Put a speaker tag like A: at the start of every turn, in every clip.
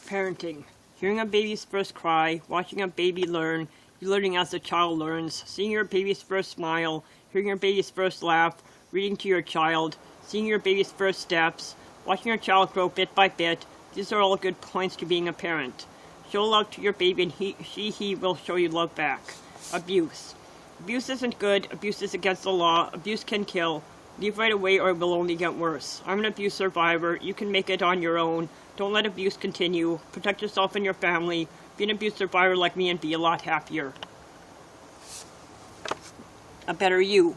A: Parenting. Hearing a baby's first cry, watching a baby learn, you learning as the child learns, seeing your baby's first smile, hearing your baby's first laugh, reading to your child, seeing your baby's first steps, watching your child grow bit by bit, these are all good points to being a parent. Show love to your baby and he will show you love back. Abuse. Abuse isn't good, abuse is against the law, abuse can kill. Leave right away or it will only get worse. I'm an abuse survivor, you can make it on your own. Don't let abuse continue. Protect yourself and your family. Be an abuse survivor like me and be a lot happier. A better you.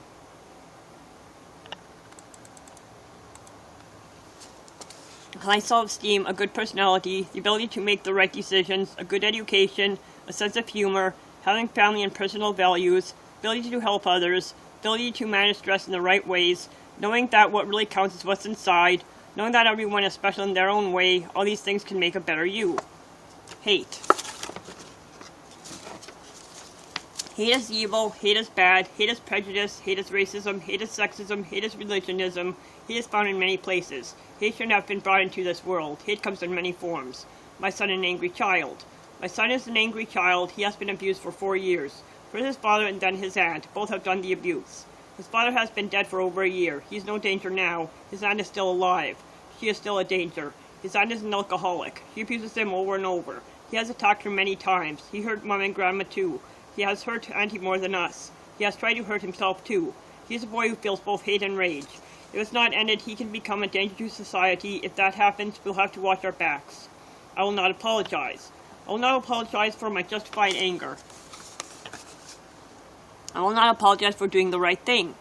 A: High self-esteem, a good personality, the ability to make the right decisions, a good education, a sense of humor, having family and personal values, ability to help others, ability to manage stress in the right ways, knowing that what really counts is what's inside, knowing that everyone is special in their own way, all these things can make a better you. Hate. Hate is evil, hate is bad, hate is prejudice, hate is racism, hate is sexism, hate is religionism, hate is found in many places. Hate shouldn't have been brought into this world. Hate comes in many forms. My son an angry child. My son is an angry child. He has been abused for 4 years. First his father and then his aunt. Both have done the abuse. His father has been dead for over a year. He's no danger now. His aunt is still alive. She is still a danger. His aunt is an alcoholic. She abuses him over and over. He has attacked her many times. He hurt Mom and Grandma too. He has hurt Auntie more than us. He has tried to hurt himself too. He's a boy who feels both hate and rage. If it's not ended, he can become a danger to society. If that happens, we'll have to watch our backs. I will not apologize. I will not apologize for my justified anger. I will not apologize for doing the right thing.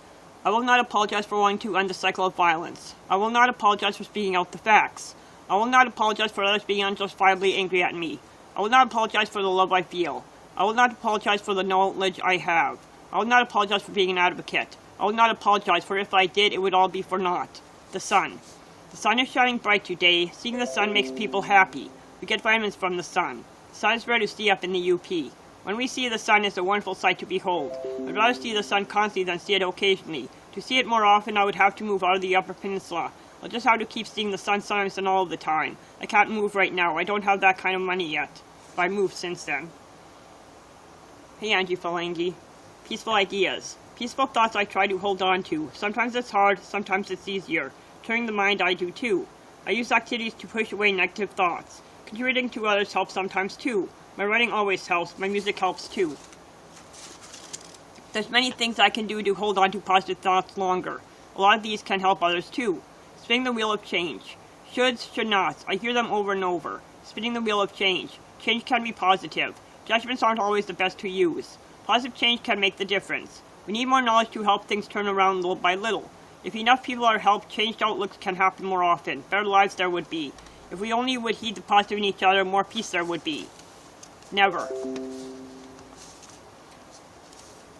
A: I will not apologize for wanting to end the cycle of violence. I will not apologize for speaking out the facts. I will not apologize for others being unjustifiably angry at me. I will not apologize for the love I feel. I will not apologize for the knowledge I have. I will not apologize for being an advocate. I will not apologize, for if I did, it would all be for naught. The sun. The sun is shining bright today. Seeing the sun makes people happy. We get vitamins from the sun. The sun is rare to see up in the UP. When we see the sun, it's a wonderful sight to behold. I'd rather see the sun constantly than see it occasionally. To see it more often, I would have to move out of the Upper Peninsula. I'll just have to keep seeing the sun sometimes and all of the time. I can't move right now. I don't have that kind of money yet. But I've moved since then. Hey, Angie Falangi. Peaceful ideas. Peaceful thoughts I try to hold on to. Sometimes it's hard, sometimes it's easier. Turning the mind I do too. I use activities to push away negative thoughts. Contributing to others helps sometimes too. My writing always helps, my music helps too. There's many things I can do to hold on to positive thoughts longer. A lot of these can help others too. Spinning the wheel of change. Shoulds, should nots. I hear them over and over. Spinning the wheel of change. Change can be positive. Judgments aren't always the best to use. Positive change can make the difference. We need more knowledge to help things turn around little by little. If enough people are helped, changed outlooks can happen more often. Better lives there would be. If we only would heed the positive in each other, more peace there would be. Never.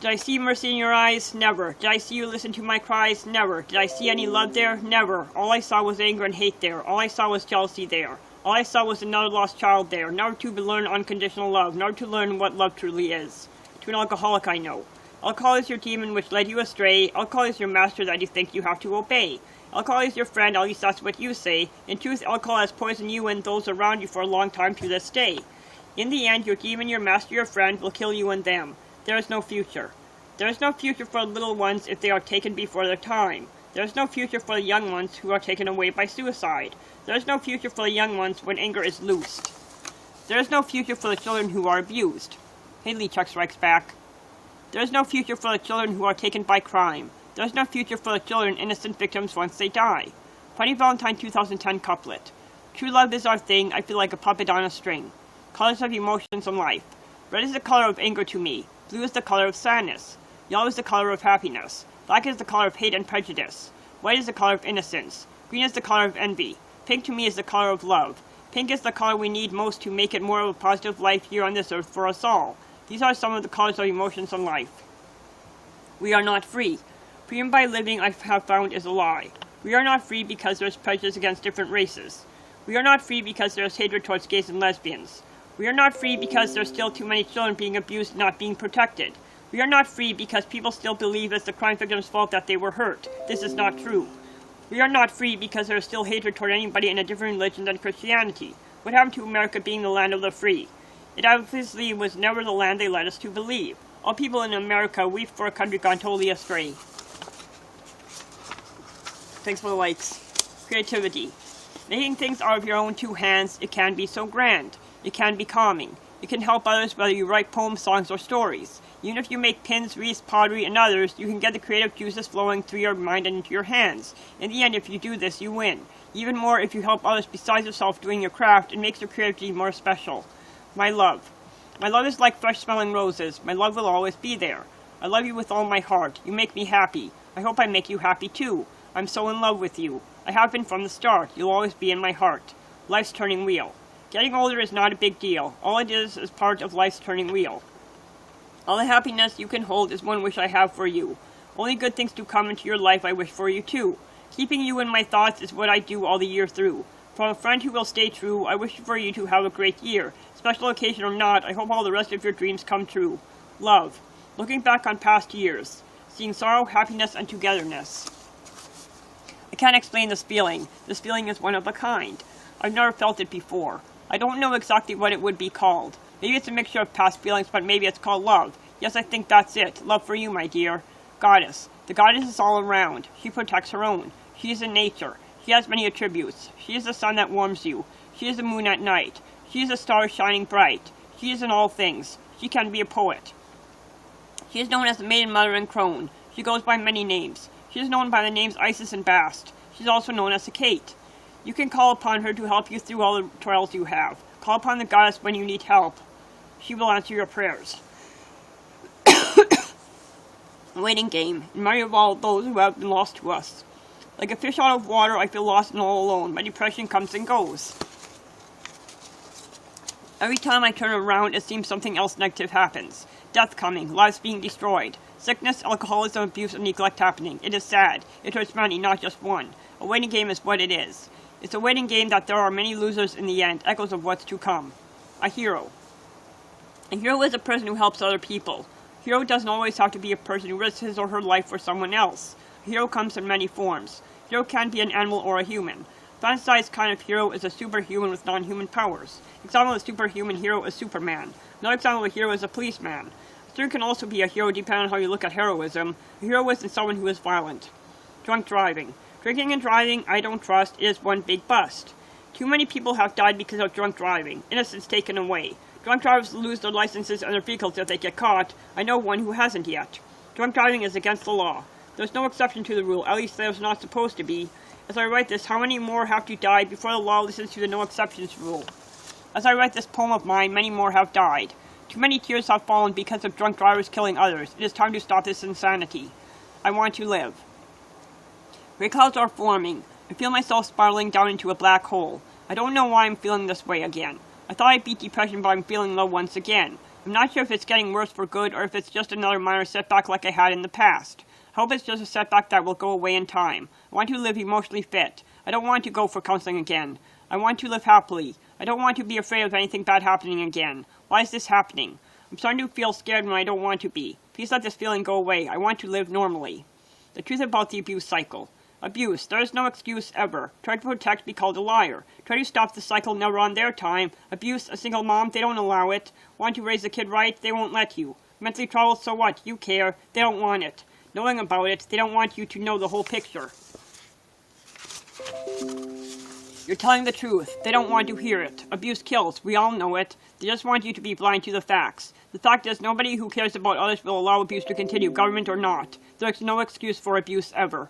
A: Did I see mercy in your eyes? Never. Did I see you listen to my cries? Never. Did I see any love there? Never. All I saw was anger and hate there. All I saw was jealousy there. All I saw was another lost child there. Never to learn unconditional love. Never to learn what love truly is. To an alcoholic I know. Alcohol is your demon which led you astray. Alcohol is your master that you think you have to obey. Alcohol is your friend, at least that's what you say. In truth, alcohol has poisoned you and those around you for a long time to this day. In the end, your demon, your master, your friend will kill you and them. There is no future. There is no future for little ones if they are taken before their time. There is no future for the young ones who are taken away by suicide. There is no future for the young ones when anger is loosed. There is no future for the children who are abused. Haley Chuck strikes back. There is no future for the children who are taken by crime. There is no future for the children innocent victims once they die. Funny Valentine 2010 couplet. True love is our thing, I feel like a puppet on a string. Colors of emotions in life. Red is the color of anger to me. Blue is the color of sadness. Yellow is the color of happiness. Black is the color of hate and prejudice. White is the color of innocence. Green is the color of envy. Pink to me is the color of love. Pink is the color we need most to make it more of a positive life here on this earth for us all. These are some of the colors of emotions in life. We are not free. Freedom by living, I have found, is a lie. We are not free because there is prejudice against different races. We are not free because there is hatred towards gays and lesbians. We are not free because there are still too many children being abused and not being protected. We are not free because people still believe it's the crime victim's fault that they were hurt. This is not true. We are not free because there is still hatred toward anybody in a different religion than Christianity. What happened to America being the land of the free? It obviously was never the land they led us to believe. All people in America weep for a country gone totally astray. Thanks for the likes. Creativity. Making things out of your own two hands, it can be so grand. It can be calming. It can help others whether you write poems, songs, or stories. Even if you make pins, wreaths, pottery, and others, you can get the creative juices flowing through your mind and into your hands. In the end, if you do this, you win. Even more if you help others besides yourself doing your craft, it makes your creativity more special. My love. My love is like fresh-smelling roses. My love will always be there. I love you with all my heart. You make me happy. I hope I make you happy too. I'm so in love with you. I have been from the start. You'll always be in my heart. Life's turning wheel. Getting older is not a big deal. All it is part of life's turning wheel. All the happiness you can hold is one wish I have for you. Only good things do come into your life I wish for you too. Keeping you in my thoughts is what I do all the year through. For a friend who will stay true, I wish for you to have a great year. Special occasion or not, I hope all the rest of your dreams come true. Love. Looking back on past years. Seeing sorrow, happiness, and togetherness. I can't explain this feeling. This feeling is one of a kind. I've never felt it before. I don't know exactly what it would be called. Maybe it's a mixture of past feelings, but maybe it's called love. Yes, I think that's it. Love for you, my dear. Goddess. The goddess is all around. She protects her own. She is in nature. She has many attributes. She is the sun that warms you. She is the moon at night. She is a star shining bright. She is in all things. She can be a poet. She is known as the Maiden Mother and Crone. She goes by many names. She is known by the names Isis and Bast. She is also known as the Kate. You can call upon her to help you through all the trials you have. Call upon the goddess when you need help. She will answer your prayers. Waiting game. In memory of all those who have been lost to us. Like a fish out of water, I feel lost and all alone. My depression comes and goes. Every time I turn around, it seems something else negative happens. Death coming, lives being destroyed. Sickness, alcoholism, abuse, and neglect happening. It is sad. It hurts many, not just one. A waiting game is what it is. It's a waiting game that there are many losers in the end, echoes of what's to come. A hero. A hero is a person who helps other people. A hero doesn't always have to be a person who risks his or her life for someone else. A hero comes in many forms. A hero can be an animal or a human. A fantasized kind of hero is a superhuman with non-human powers. Example of a superhuman hero is Superman. Another example of a hero is a policeman. A third can also be a hero depending on how you look at heroism. A hero isn't someone who is violent. Drunk driving. Drinking and driving, I don't trust, is one big bust. Too many people have died because of drunk driving. Innocence taken away. Drunk drivers lose their licenses and their vehicles if they get caught. I know one who hasn't yet. Drunk driving is against the law. There's no exception to the rule, at least there's not supposed to be. As I write this, how many more have to die before the law listens to the no exceptions rule? As I write this poem of mine, many more have died. Too many tears have fallen because of drunk drivers killing others. It is time to stop this insanity. I want to live. Gray clouds are forming. I feel myself spiraling down into a black hole. I don't know why I'm feeling this way again. I thought I beat depression, but I'm feeling low once again. I'm not sure if it's getting worse for good or if it's just another minor setback like I had in the past. I hope it's just a setback that will go away in time. I want to live emotionally fit. I don't want to go for counseling again. I want to live happily. I don't want to be afraid of anything bad happening again. Why is this happening? I'm starting to feel scared when I don't want to be. Please let this feeling go away. I want to live normally. The truth about the abuse cycle. Abuse. There is no excuse ever. Try to protect, be called a liar. Try to stop the cycle, never on their time. Abuse, a single mom, they don't allow it. Want to raise a kid right, they won't let you. Mentally troubled, so what? You care. They don't want it. Knowing about it, they don't want you to know the whole picture. You're telling the truth. They don't want to hear it. Abuse kills. We all know it. They just want you to be blind to the facts. The fact is, nobody who cares about others will allow abuse to continue, government or not. There's no excuse for abuse ever.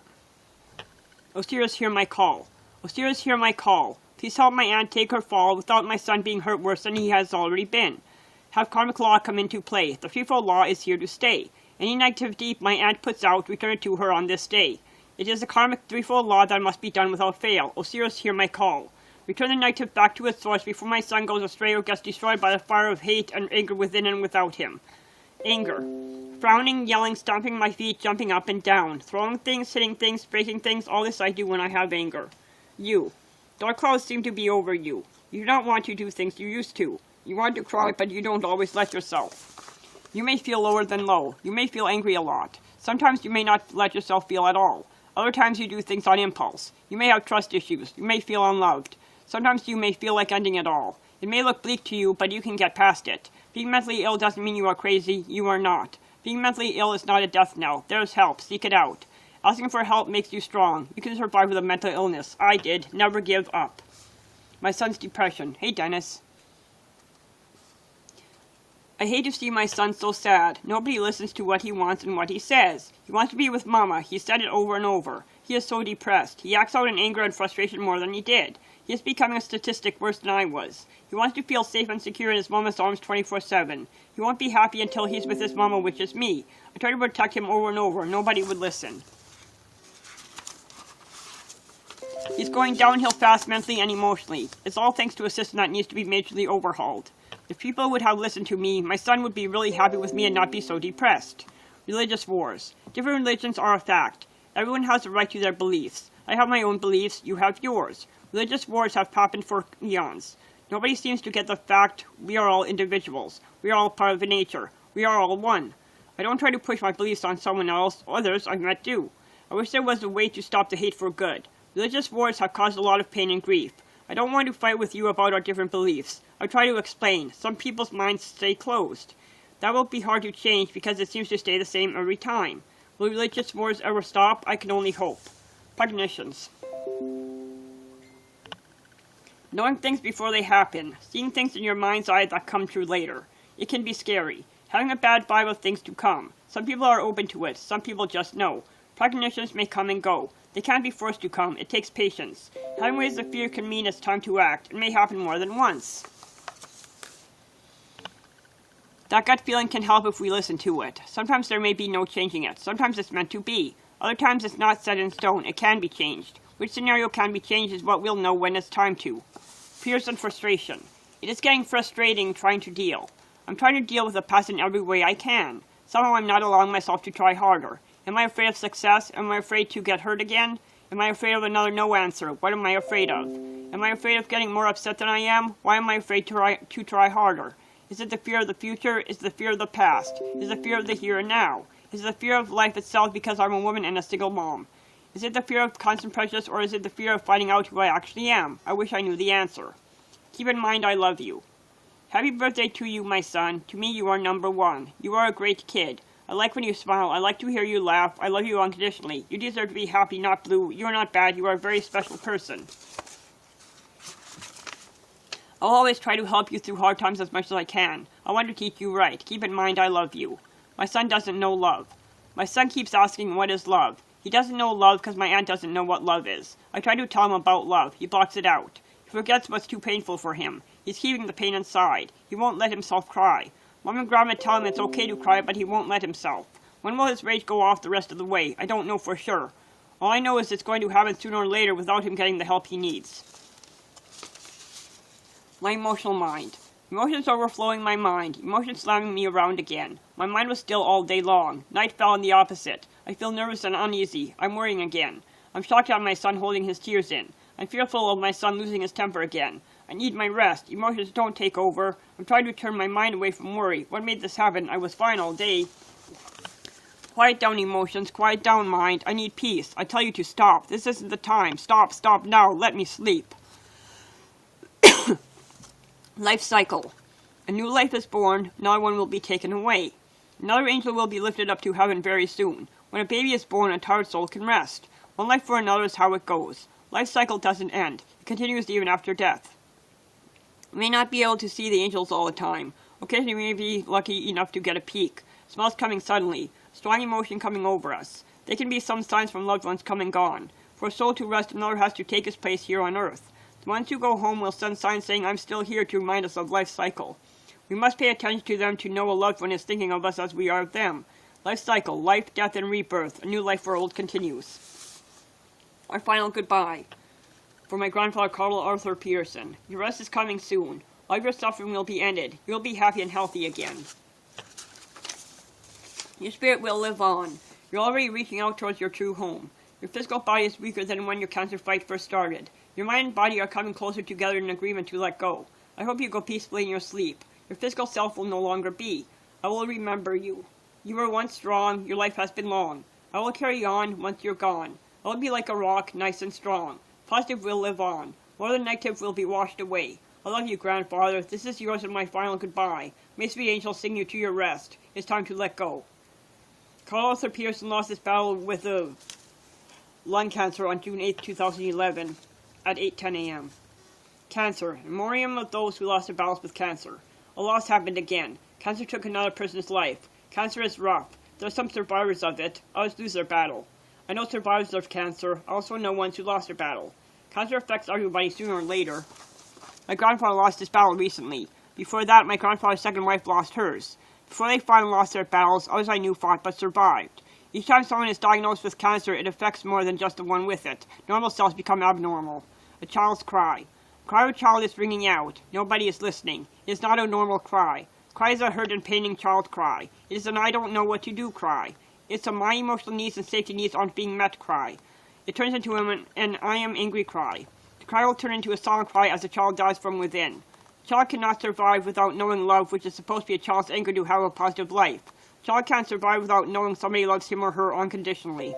A: Osiris, hear my call. Osiris, hear my call. Please help my aunt take her fall without my son being hurt worse than he has already been. Have karmic law come into play. The threefold law is here to stay. Any negativity my aunt puts out, return it to her on this day. It is the karmic threefold law that must be done without fail. Osiris, hear my call. Return the negative back to its source before my son goes astray or gets destroyed by the fire of hate and anger within and without him. Anger. Frowning, yelling, stomping my feet, jumping up and down. Throwing things, hitting things, breaking things, all this I do when I have anger. You. Dark clouds seem to be over you. You do not want to do things you used to. You want to cry, but you don't always let yourself. You may feel lower than low. You may feel angry a lot. Sometimes you may not let yourself feel at all. Other times you do things on impulse. You may have trust issues. You may feel unloved. Sometimes you may feel like ending it all. It may look bleak to you, but you can get past it. Being mentally ill doesn't mean you are crazy. You are not. Being mentally ill is not a death knell. There's help. Seek it out. Asking for help makes you strong. You can survive with a mental illness. I did. Never give up. My son's depression. Hey, Dennis. I hate to see my son so sad. Nobody listens to what he wants and what he says. He wants to be with Mama. He said it over and over. He is so depressed. He acts out in anger and frustration more than he did. He is becoming a statistic worse than I was. He wants to feel safe and secure in his Mama's arms 24/7. He won't be happy until he's with his Mama, which is me. I tried to protect him over and over. Nobody would listen. He's going downhill fast mentally and emotionally. It's all thanks to a system that needs to be majorly overhauled. If people would have listened to me, my son would be really happy with me and not be so depressed. Religious wars. Different religions are a fact. Everyone has the right to their beliefs. I have my own beliefs, you have yours. Religious wars have happened for eons. Nobody seems to get the fact we are all individuals. We are all part of nature. We are all one. I don't try to push my beliefs on someone else. Others I've met do. I wish there was a way to stop the hate for good. Religious wars have caused a lot of pain and grief. I don't want to fight with you about our different beliefs. I try to explain. Some people's minds stay closed. That will be hard to change because it seems to stay the same every time. Will religious wars ever stop? I can only hope. Premonitions. Knowing things before they happen. Seeing things in your mind's eye that come true later. It can be scary. Having a bad vibe of things to come. Some people are open to it. Some people just know. Premonitions may come and go. They can't be forced to come. It takes patience. Having waves of fear can mean it's time to act. It may happen more than once. That gut feeling can help if we listen to it. Sometimes there may be no changing it. Sometimes it's meant to be. Other times it's not set in stone. It can be changed. Which scenario can be changed is what we'll know when it's time to. Fears and frustration. It is getting frustrating trying to deal. I'm trying to deal with the past in every way I can. Somehow I'm not allowing myself to try harder. Am I afraid of success? Am I afraid to get hurt again? Am I afraid of another no answer? What am I afraid of? Am I afraid of getting more upset than I am? Why am I afraid to try harder? Is it the fear of the future? Is it the fear of the past? Is it the fear of the here and now? Is it the fear of life itself because I'm a woman and a single mom? Is it the fear of constant prejudice or is it the fear of finding out who I actually am? I wish I knew the answer. Keep in mind I love you. Happy birthday to you, my son. To me you are number one. You are a great kid. I like when you smile. I like to hear you laugh. I love you unconditionally. You deserve to be happy, not blue. You are not bad. You are a very special person. I'll always try to help you through hard times as much as I can. I want to teach you right. Keep in mind I love you. My son doesn't know love. My son keeps asking what is love. He doesn't know love because my aunt doesn't know what love is. I try to tell him about love. He blocks it out. He forgets what's too painful for him. He's keeping the pain inside. He won't let himself cry. Mom and Grandma tell him it's okay to cry, but he won't let himself. When will his rage go off the rest of the way? I don't know for sure. All I know is it's going to happen sooner or later without him getting the help he needs. My emotional mind. Emotions overflowing my mind. Emotions slamming me around again. My mind was still all day long. Night fell in the opposite. I feel nervous and uneasy. I'm worrying again. I'm shocked at my son holding his tears in. I'm fearful of my son losing his temper again. I need my rest. Emotions don't take over. I'm trying to turn my mind away from worry. What made this happen? I was fine all day. Quiet down, emotions. Quiet down, mind. I need peace. I tell you to stop. This isn't the time. Stop, stop now. Let me sleep. Life cycle. A new life is born. Another one will be taken away. Another angel will be lifted up to heaven very soon. When a baby is born, a tired soul can rest. One life for another is how it goes. Life cycle doesn't end. It continues even after death. We may not be able to see the angels all the time. Occasionally we may be lucky enough to get a peek. Smells coming suddenly. Strong emotion coming over us. They can be some signs from loved ones come and gone. For a soul to rest, another has to take its place here on earth. The ones who go home will send signs saying, I'm still here, to remind us of life cycle. We must pay attention to them to know a loved one is thinking of us as we are of them. Life cycle, life, death, and rebirth. A new life world continues. Our final goodbye. For my grandfather, Carl Arthur Peterson. Your rest is coming soon. All your suffering will be ended. You will be happy and healthy again. Your spirit will live on. You're already reaching out towards your true home. Your physical body is weaker than when your cancer fight first started. Your mind and body are coming closer together in agreement to let go. I hope you go peacefully in your sleep. Your physical self will no longer be. I will remember you. You were once strong. Your life has been long. I will carry on once you're gone. I will be like a rock, nice and strong. Positive will live on. More than negative will be washed away. I love you, grandfather. This is yours and my final goodbye. May sweet angels sing you to your rest. It's time to let go. Carl Arthur Pearson lost his battle with lung cancer on June 8, 2011 at 8:10 a.m. Cancer. In memoriam of those who lost their battles with cancer. A loss happened again. Cancer took another person's life. Cancer is rough. There are some survivors of it. Others lose their battle. I know survivors of cancer. I also know ones who lost their battle. Cancer affects everybody sooner or later. My grandfather lost his battle recently. Before that, my grandfather's second wife lost hers. Before they fought and lost their battles, others I knew fought but survived. Each time someone is diagnosed with cancer, it affects more than just the one with it. Normal cells become abnormal. A child's cry. The cry of a child is ringing out. Nobody is listening. It is not a normal cry. Cry is a hurt and paining child cry. It is an I don't know what to do cry. It's a my emotional needs and safety needs aren't being met cry. It turns into an I am angry cry. The cry will turn into a silent cry as the child dies from within. A child cannot survive without knowing love, which is supposed to be a child's anchor to have a positive life. A child can't survive without knowing somebody loves him or her unconditionally.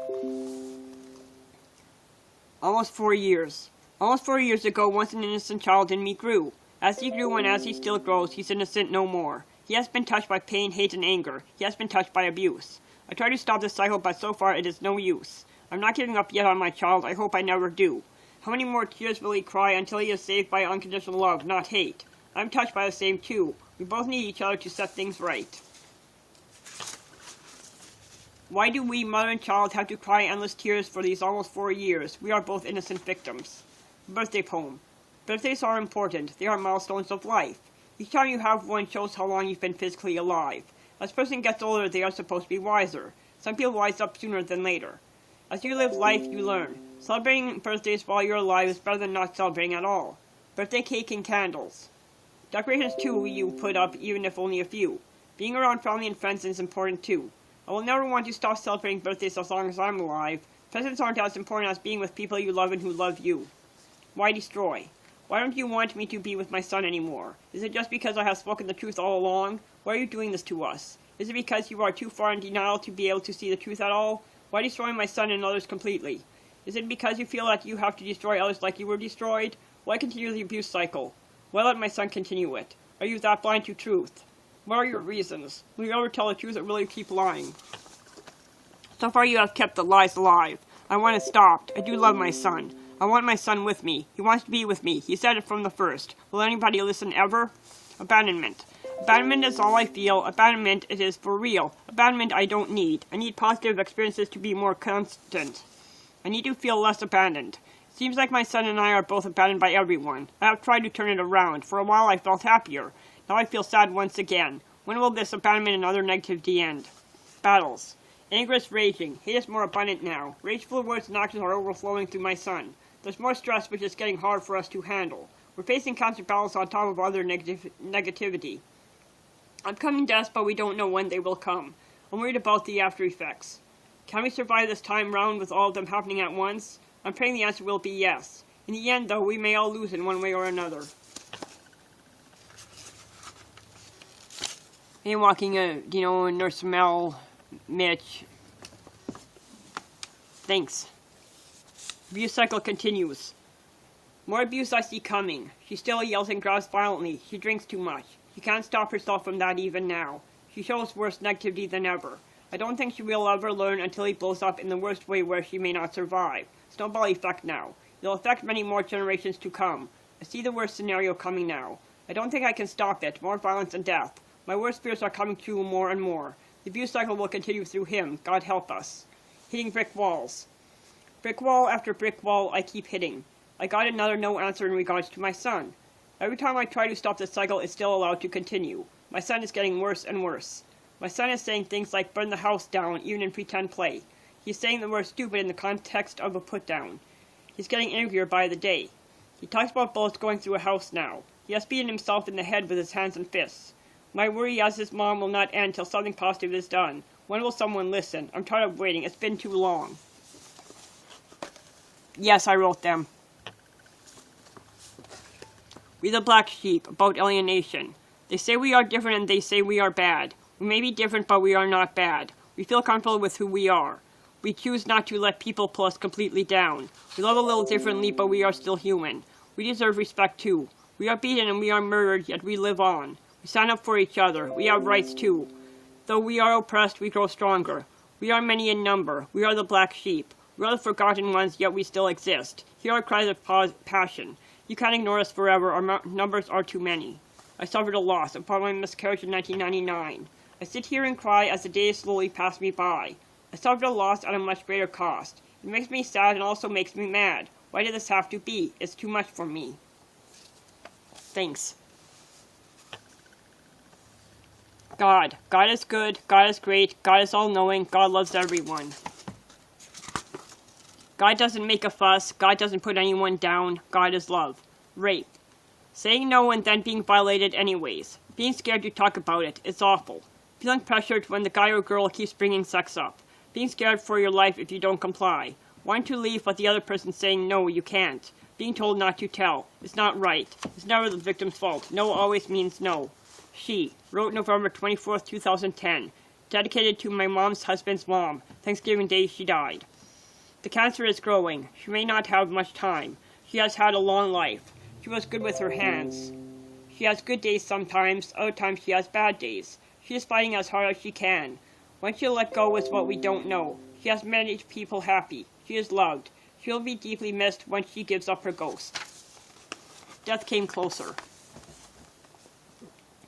A: Almost 4 years. Almost 4 years ago, once an innocent child in me grew. As he grew and as he still grows, he's innocent no more. He has been touched by pain, hate, and anger. He has been touched by abuse. I try to stop this cycle, but so far it is no use. I'm not giving up yet on my child. I hope I never do. How many more tears will he cry until he is saved by unconditional love, not hate? I'm touched by the same too. We both need each other to set things right. Why do we, mother and child, have to cry endless tears for these almost 4 years? We are both innocent victims. Birthday poem. Birthdays are important. They are milestones of life. Each time you have one shows how long you've been physically alive. As a person gets older, they are supposed to be wiser. Some people wise up sooner than later. As you live life, you learn. Celebrating birthdays while you're alive is better than not celebrating at all. Birthday cake and candles. Decorations too you put up, even if only a few. Being around family and friends is important too. I will never want to stop celebrating birthdays as long as I'm alive. Presents aren't as important as being with people you love and who love you. Why destroy? Why don't you want me to be with my son anymore? Is it just because I have spoken the truth all along? Why are you doing this to us? Is it because you are too far in denial to be able to see the truth at all? Why destroy my son and others completely? Is it because you feel that you have to destroy others like you were destroyed? Why continue the abuse cycle? Why let my son continue it? Are you that blind to truth? What are your reasons? Will you ever tell the truth or will you keep lying? So far you have kept the lies alive. I want it stopped. I do love my son. I want my son with me. He wants to be with me. He said it from the first. Will anybody listen ever? Abandonment. Abandonment is all I feel. Abandonment, it is for real. Abandonment I don't need. I need positive experiences to be more constant. I need to feel less abandoned. It seems like my son and I are both abandoned by everyone. I have tried to turn it around. For a while I felt happier. Now I feel sad once again. When will this abandonment and other negativity end? Battles. Anger is raging. Hate is more abundant now. Rageful words and actions are overflowing through my son. There's more stress, which is getting hard for us to handle. We're facing constant battles on top of other negativity. Upcoming deaths, but we don't know when they will come. I'm worried about the after effects. Can we survive this time round with all of them happening at once? I'm praying the answer will be yes. In the end, though, we may all lose in one way or another. Hey, walking, Nurse Mel, Mitch. Thanks. Abuse cycle continues. More abuse I see coming. She still yells and growls violently. She drinks too much. She can't stop herself from that even now. She shows worse negativity than ever. I don't think she will ever learn until he blows up in the worst way where she may not survive. Snowball effect now. It'll affect many more generations to come. I see the worst scenario coming now. I don't think I can stop it. More violence and death. My worst fears are coming true more and more. The abuse cycle will continue through him. God help us. Hitting brick walls. Brick wall after brick wall I keep hitting. I got another no answer in regards to my son. Every time I try to stop this cycle, it's still allowed to continue. My son is getting worse and worse. My son is saying things like burn the house down, even in pretend play. He's saying the word stupid in the context of a put down. He's getting angrier by the day. He talks about bullets going through a house now. He has beaten himself in the head with his hands and fists. My worry as his mom will not end till something positive is done. When will someone listen? I'm tired of waiting. It's been too long. Yes, I wrote them. We the Black Sheep, about alienation. They say we are different and they say we are bad. We may be different, but we are not bad. We feel comfortable with who we are. We choose not to let people pull us completely down. We love a little differently, but we are still human. We deserve respect too. We are beaten and we are murdered, yet we live on. We stand up for each other. We have rights too. Though we are oppressed, we grow stronger. We are many in number. We are the black sheep. We are the forgotten ones, yet we still exist. Hear our cries of passion. You can't ignore us forever. Our numbers are too many. I suffered a loss upon my miscarriage in 1999. I sit here and cry as the days slowly pass me by. I suffered a loss at a much greater cost. It makes me sad and also makes me mad. Why did this have to be? It's too much for me. Thanks. God. God is good. God is great. God is all-knowing. God loves everyone. God doesn't make a fuss. God doesn't put anyone down. God is love. Rape. Saying no and then being violated anyways. Being scared to talk about it. It's awful. Feeling pressured when the guy or girl keeps bringing sex up. Being scared for your life if you don't comply. Wanting to leave but the other person saying no, you can't. Being told not to tell. It's not right. It's never the victim's fault. No always means no. She. Wrote November 24th, 2010. Dedicated to my mom's husband's mom. Thanksgiving Day she died. The cancer is growing. She may not have much time. She has had a long life. She was good with her hands. She has good days sometimes. Other times she has bad days. She is fighting as hard as she can. When she'll let go is what we don't know. She has many people happy. She is loved. She will be deeply missed when she gives up her ghost. Death came closer.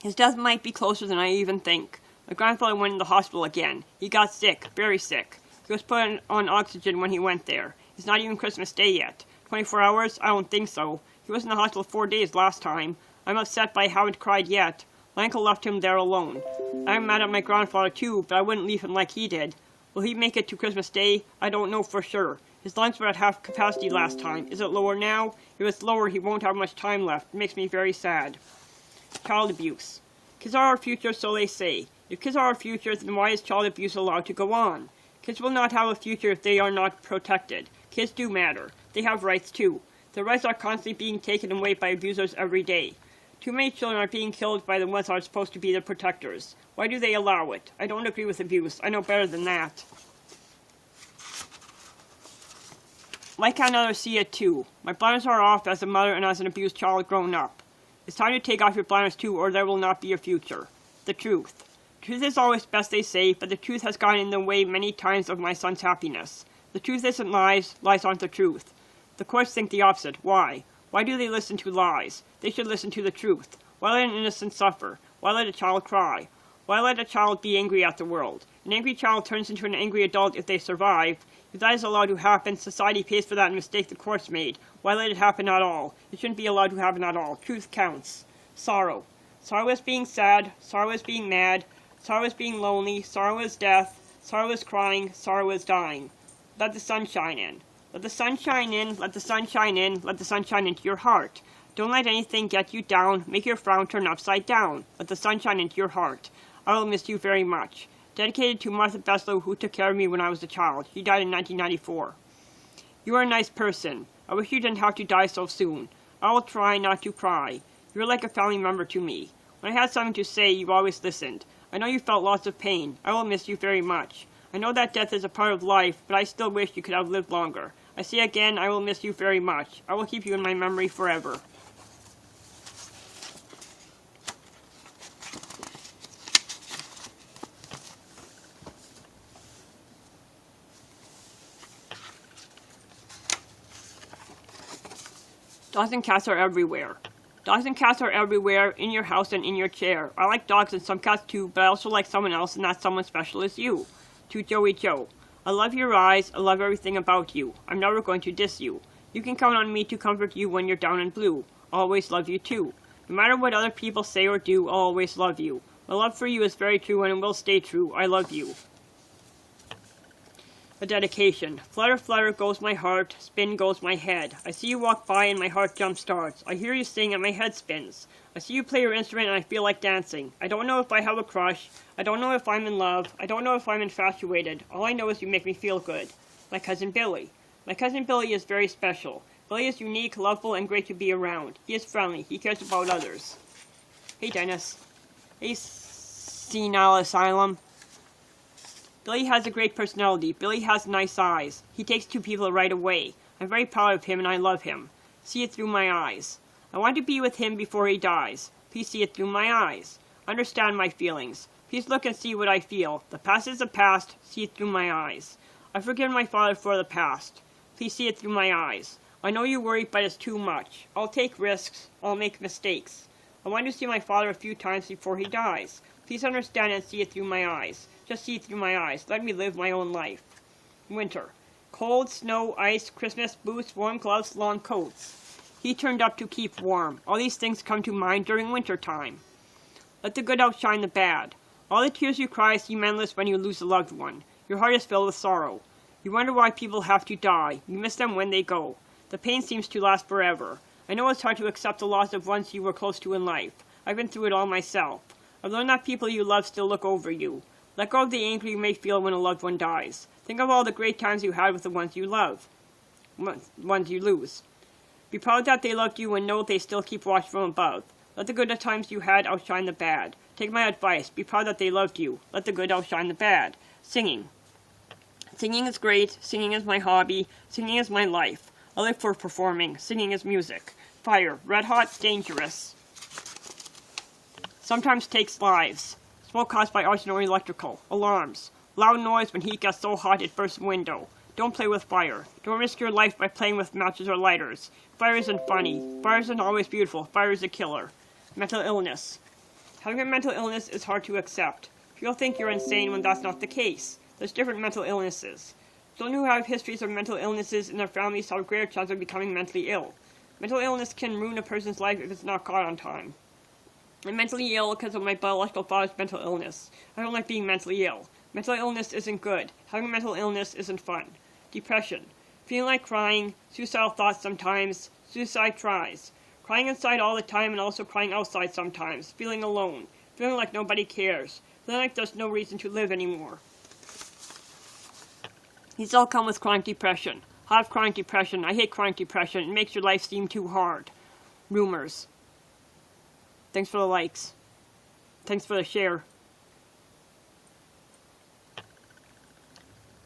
A: His death might be closer than I even think. My grandfather went in the hospital again. He got sick, very sick. He was put on oxygen when he went there. It's not even Christmas Day yet. 24 hours? I don't think so. He was in the hospital 4 days last time. I'm upset but I haven't cried yet. My uncle left him there alone. I'm mad at my grandfather too, but I wouldn't leave him like he did. Will he make it to Christmas Day? I don't know for sure. His lungs were at half capacity last time. Is it lower now? If it's lower, he won't have much time left. It makes me very sad. Child abuse. Kids are our future, so they say. If kids are our future, then why is child abuse allowed to go on? Kids will not have a future if they are not protected. Kids do matter. They have rights too. Their rights are constantly being taken away by abusers every day. Too many children are being killed by the ones that are supposed to be their protectors. Why do they allow it? I don't agree with abuse. I know better than that. Why can't others see it too? My blinders are off as a mother and as an abused child grown up. It's time to take off your blinders too, or there will not be a future. The truth. Truth is always best, they say, but the truth has gotten in the way many times of my son's happiness. The truth isn't lies. Lies aren't the truth. The courts think the opposite. Why? Why do they listen to lies? They should listen to the truth. Why let an innocent suffer? Why let a child cry? Why let a child be angry at the world? An angry child turns into an angry adult if they survive. If that is allowed to happen, society pays for that mistake the courts made. Why let it happen at all? It shouldn't be allowed to happen at all. Truth counts. Sorrow. Sorrow is being sad. Sorrow is being mad. Sorrow is being lonely. Sorrow is death. Sorrow is crying. Sorrow is dying. Let the sun shine in. Let the sun shine in. Let the sun shine in. Let the sun shine into your heart. Don't let anything get you down. Make your frown turn upside down. Let the sun shine into your heart. I will miss you very much. Dedicated to Martha Beslow, who took care of me when I was a child. She died in 1994. You are a nice person. I wish you didn't have to die so soon. I will try not to cry. You are like a family member to me. When I had something to say, you always listened. I know you felt lots of pain. I will miss you very much. I know that death is a part of life, but I still wish you could have lived longer. I say again, I will miss you very much. I will keep you in my memory forever. Dogs and cats are everywhere. Dogs and cats are everywhere, in your house and in your chair. I like dogs and some cats too, but I also like someone else, and that someone special is you. To Joey Joe. I love your eyes, I love everything about you. I'm never going to diss you. You can count on me to comfort you when you're down and blue. I'll always love you too. No matter what other people say or do, I'll always love you. My love for you is very true and it will stay true. I love you. A dedication. Flutter, flutter goes my heart, spin goes my head. I see you walk by and my heart jump starts. I hear you sing and my head spins. I see you play your instrument and I feel like dancing. I don't know if I have a crush. I don't know if I'm in love. I don't know if I'm infatuated. All I know is you make me feel good. My cousin Billy. My cousin Billy is very special. Billy is unique, lovable, and great to be around. He is friendly. He cares about others. Hey, Dennis. Hey, Senile Asylum. Billy has a great personality. Billy has nice eyes. He takes to people right away. I'm very proud of him and I love him. See it through my eyes. I want to be with him before he dies. Please see it through my eyes. Understand my feelings. Please look and see what I feel. The past is the past. See it through my eyes. I forgive my father for the past. Please see it through my eyes. I know you worry, but it's too much. I'll take risks. I'll make mistakes. I want to see my father a few times before he dies. Please understand and see it through my eyes. Just see it through my eyes. Let me live my own life. Winter. Cold, snow, ice, Christmas, boots, warm gloves, long coats. He turned up to keep warm. All these things come to mind during winter time. Let the good outshine the bad. All the tears you cry seem endless when you lose a loved one. Your heart is filled with sorrow. You wonder why people have to die. You miss them when they go. The pain seems to last forever. I know it's hard to accept the loss of ones you were close to in life. I've been through it all myself. I've learned that people you love still look over you. Let go of the anger you may feel when a loved one dies. Think of all the great times you had with the ones you love. Ones you lose. Be proud that they loved you and know they still keep watch from above. Let the good times you had outshine the bad. Take my advice. Be proud that they loved you. Let the good outshine the bad. Singing. Singing is great. Singing is my hobby. Singing is my life. I live for performing. Singing is music. Fire. Red hot. Dangerous. Sometimes takes lives. Smoke caused by arson or electrical. Alarms. Loud noise when heat gets so hot it bursts window. Don't play with fire. Don't risk your life by playing with matches or lighters. Fire isn't funny. Fire isn't always beautiful. Fire is a killer. Mental illness. Having a mental illness is hard to accept. People think you're insane when that's not the case. There's different mental illnesses. Children who have histories of mental illnesses in their families have a greater chance of becoming mentally ill. Mental illness can ruin a person's life if it's not caught on time. I'm mentally ill because of my biological father's mental illness. I don't like being mentally ill. Mental illness isn't good. Having a mental illness isn't fun. Depression. Feeling like crying, suicidal thoughts sometimes, suicide tries. Crying inside all the time and also crying outside sometimes. Feeling alone. Feeling like nobody cares. Feeling like there's no reason to live anymore. These all come with chronic depression. I have chronic depression. I hate chronic depression. It makes your life seem too hard. Rumors. Thanks for the likes. Thanks for the share.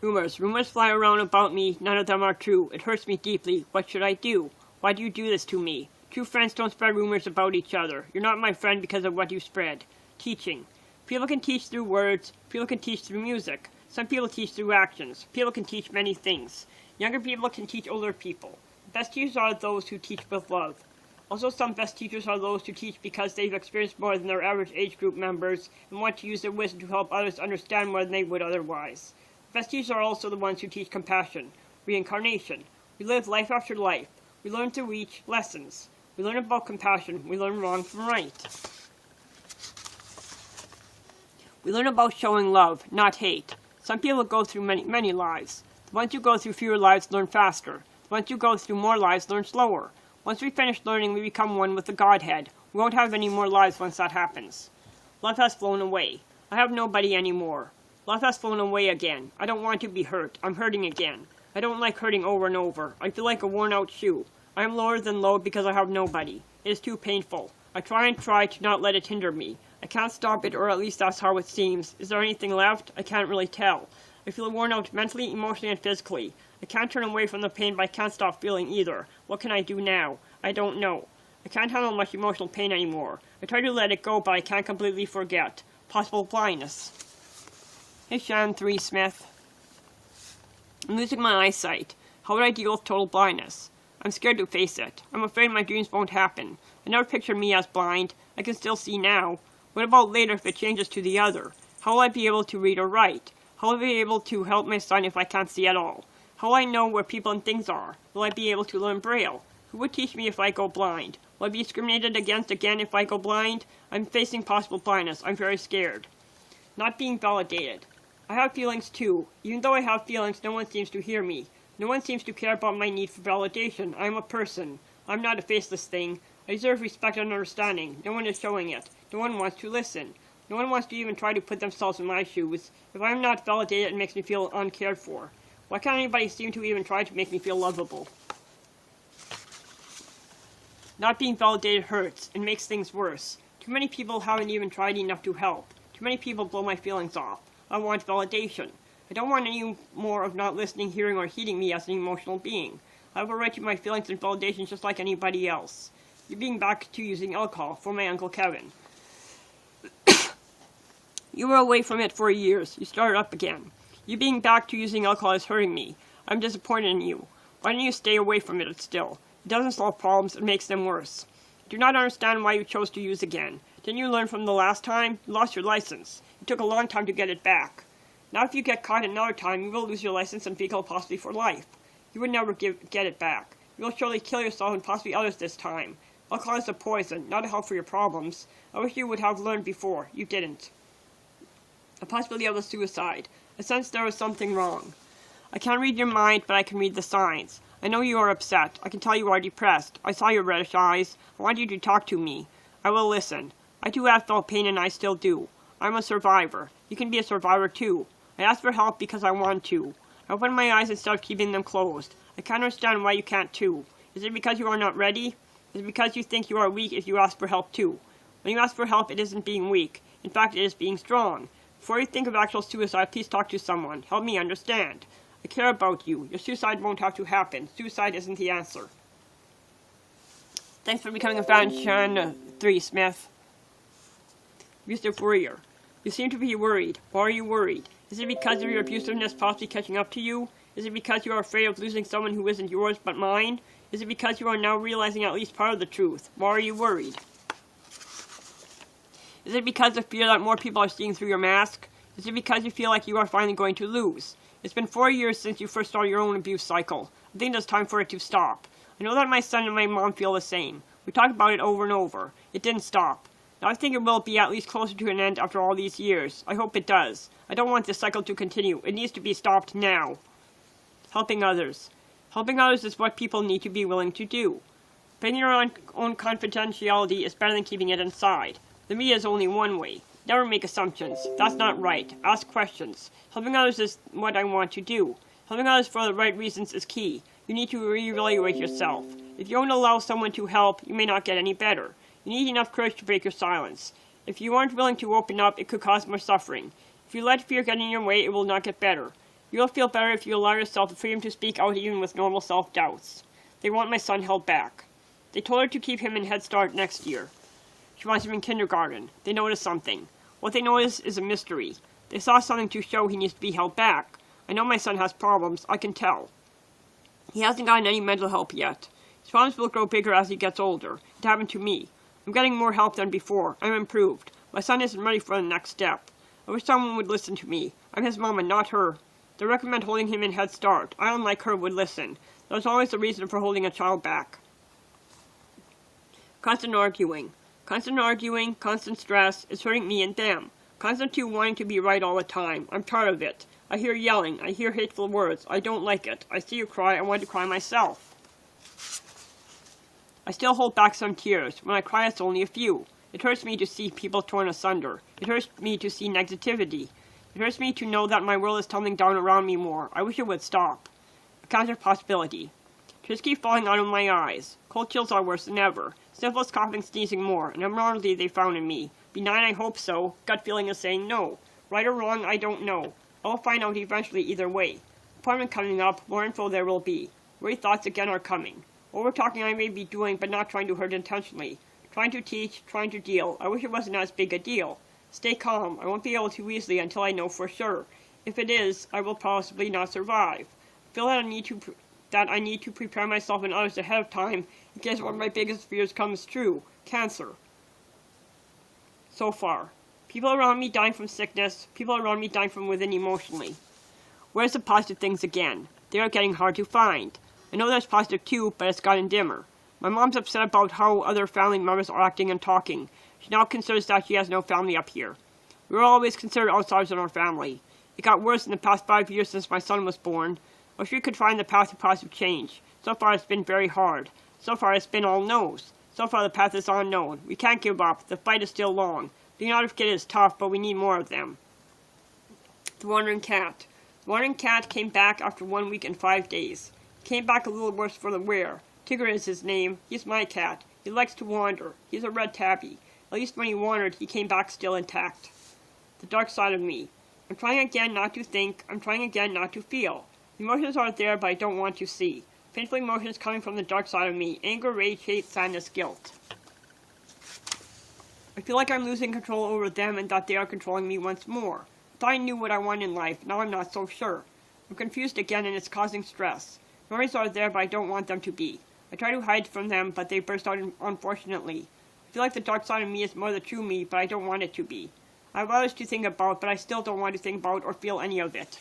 A: Rumors. Rumors fly around about me. None of them are true. It hurts me deeply. What should I do? Why do you do this to me? True friends don't spread rumors about each other. You're not my friend because of what you spread. Teaching. People can teach through words. People can teach through music. Some people teach through actions. People can teach many things. Younger people can teach older people. The best teachers are those who teach with love. Also, some best teachers are those who teach because they've experienced more than their average age group members and want to use their wisdom to help others understand more than they would otherwise. The best teachers are also the ones who teach compassion, reincarnation. We live life after life. We learn through each lessons. We learn about compassion. We learn wrong from right. We learn about showing love, not hate. Some people go through many lives. The ones who go through fewer lives learn faster. The ones who go through more lives learn slower. Once we finish learning, we become one with the Godhead. We won't have any more lives once that happens. Love has flown away. I have nobody anymore. Love has flown away again. I don't want to be hurt. I'm hurting again. I don't like hurting over and over. I feel like a worn-out shoe. I am lower than low because I have nobody. It is too painful. I try to not let it hinder me. I can't stop it, or at least that's how it seems. Is there anything left? I can't really tell. I feel worn out mentally, emotionally, and physically. I can't turn away from the pain, but I can't stop feeling either. What can I do now? I don't know. I can't handle much emotional pain anymore. I try to let it go, but I can't completely forget. Possible blindness. Hey, Shannon 3 Smith. I'm losing my eyesight. How would I deal with total blindness? I'm scared to face it. I'm afraid my dreams won't happen. I never pictured me as blind. I can still see now. What about later if it changes to the other? How will I be able to read or write? How will I be able to help my son if I can't see at all? How will I know where people and things are? Will I be able to learn Braille? Who would teach me if I go blind? Will I be discriminated against again if I go blind? I'm facing possible blindness. I'm very scared. Not being validated. I have feelings too. Even though I have feelings, no one seems to hear me. No one seems to care about my need for validation. I am a person. I'm not a faceless thing. I deserve respect and understanding. No one is showing it. No one wants to listen. No one wants to even try to put themselves in my shoes. If I am not validated, it makes me feel uncared for. Why can't anybody seem to even try to make me feel lovable? Not being validated hurts. It makes things worse. Too many people haven't even tried enough to help. Too many people blow my feelings off. I want validation. I don't want any more of not listening, hearing, or heeding me as an emotional being. I have a right to my feelings and validation just like anybody else. You're being back to using alcohol for my Uncle Kevin. You were away from it for years. You started up again. You being back to using alcohol is hurting me. I'm disappointed in you. Why don't you stay away from it still? It doesn't solve problems, it makes them worse. I do not understand why you chose to use again. Didn't you learn from the last time? You lost your license. It took a long time to get it back. Now if you get caught another time, you will lose your license and vehicle possibly for life. You would never get it back. You will surely kill yourself and possibly others this time. Alcohol is a poison, not a help for your problems. I wish you would have learned before. You didn't. A possibility of a suicide. I sense there was something wrong. I can't read your mind, but I can read the signs. I know you are upset. I can tell you are depressed. I saw your reddish eyes. I want you to talk to me. I will listen. I too have felt pain and I still do. I'm a survivor. You can be a survivor too. I asked for help because I want to. I opened my eyes instead of keeping them closed. I can't understand why you can't too. Is it because you are not ready? Is it because you think you are weak if you ask for help too? When you ask for help, it isn't being weak. In fact, it is being strong. Before you think of actual suicide, please talk to someone. Help me understand. I care about you. Your suicide won't have to happen. Suicide isn't the answer. Thanks for becoming a fan, 3, Smith. Abusive worrier. You seem to be worried. Why are you worried? Is it because of your abusiveness possibly catching up to you? Is it because you are afraid of losing someone who isn't yours but mine? Is it because you are now realizing at least part of the truth? Why are you worried? Is it because of fear that more people are seeing through your mask? Is it because you feel like you are finally going to lose? It's been 4 years since you first started your own abuse cycle. I think it's time for it to stop. I know that my son and my mom feel the same. We talked about it over and over. It didn't stop. Now I think it will be at least closer to an end after all these years. I hope it does. I don't want this cycle to continue. It needs to be stopped now. Helping others. Helping others is what people need to be willing to do. Bringing your own confidentiality is better than keeping it inside. The media is only one way. Never make assumptions. That's not right. Ask questions. Helping others is what I want to do. Helping others for the right reasons is key. You need to reevaluate yourself. If you don't allow someone to help, you may not get any better. You need enough courage to break your silence. If you aren't willing to open up, it could cause more suffering. If you let fear get in your way, it will not get better. You will feel better if you allow yourself the freedom to speak out even with normal self-doubts. They want my son held back. They told her to keep him in Head Start next year. She wants him in kindergarten. They noticed something. What they noticed is a mystery. They saw something to show he needs to be held back. I know my son has problems. I can tell. He hasn't gotten any mental help yet. His problems will grow bigger as he gets older. It happened to me. I'm getting more help than before. I'm improved. My son isn't ready for the next step. I wish someone would listen to me. I'm his mama, not her. They recommend holding him in Head Start. I, unlike her, would listen. There's always a reason for holding a child back. Constant arguing. Constant arguing, constant stress is hurting me and them. Constant wanting to be right all the time. I'm tired of it. I hear yelling. I hear hateful words. I don't like it. I see you cry. I want to cry myself. I still hold back some tears. When I cry, it's only a few. It hurts me to see people torn asunder. It hurts me to see negativity. It hurts me to know that my world is tumbling down around me more. I wish it would stop. A counter possibility. Tears keep falling out of my eyes. Cold chills are worse than ever. Sniffles, coughing, sneezing more. An abnormality they found in me. Benign, I hope so. Gut feeling is saying no. Right or wrong, I don't know. I will find out eventually either way. Appointment coming up. More info there will be. Worry thoughts again are coming. Over talking I may be doing, but not trying to hurt intentionally. Trying to teach, trying to deal. I wish it wasn't as big a deal. Stay calm. I won't be able to easily until I know for sure. If it is, I will possibly not survive. I feel that I need to prepare myself and others ahead of time in case one of my biggest fears comes true. Cancer. So far. People around me dying from sickness. People around me dying from within emotionally. Where's the positive things again? They are getting hard to find. I know there's positive too, but it's gotten dimmer. My mom's upset about how other family members are acting and talking. She now considers that she has no family up here. We were always considered outsiders in our family. It got worse in the past 5 years since my son was born. I wish we could find the path to positive change. So far it's been very hard. So far it's been all no's. So far the path is unknown. We can't give up. The fight is still long. Being out of kid is tough, but we need more of them. The Wandering Cat. The Wandering Cat came back after 1 week and 5 days. He came back a little worse for the wear. Tigger is his name. He's my cat. He likes to wander. He's a red tabby. At least when he wandered, he came back still intact. The dark side of me. I'm trying again not to think. I'm trying again not to feel. The emotions are there, but I don't want to see. Painful emotions coming from the dark side of me. Anger, rage, hate, sadness, guilt. I feel like I'm losing control over them and that they are controlling me once more. I thought I knew what I want in life, now I'm not so sure. I'm confused again and it's causing stress. Memories are there, but I don't want them to be. I try to hide from them, but they burst out unfortunately. I feel like the dark side of me is more the true me, but I don't want it to be. I have others to think about, but I still don't want to think about or feel any of it.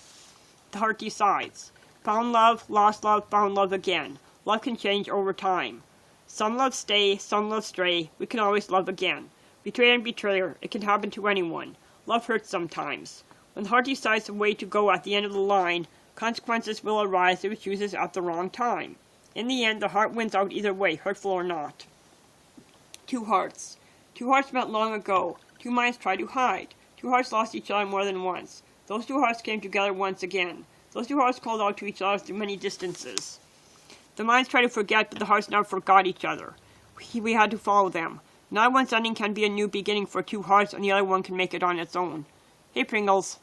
A: The heart decides. Found love, lost love, found love again. Love can change over time. Some love stay, some love stray. We can always love again. Betrayer and betrayer, it can happen to anyone. Love hurts sometimes. When the heart decides the way to go at the end of the line, consequences will arise if it chooses at the wrong time. In the end, the heart wins out either way, hurtful or not. Two hearts. Two hearts met long ago. Two minds tried to hide. Two hearts lost each other more than once. Those two hearts came together once again. Those two hearts called out to each other through many distances. The minds tried to forget, but the hearts never forgot each other. We had to follow them. Now one's ending can be a new beginning for two hearts, and the other one can make it on its own. Hey, Pringles.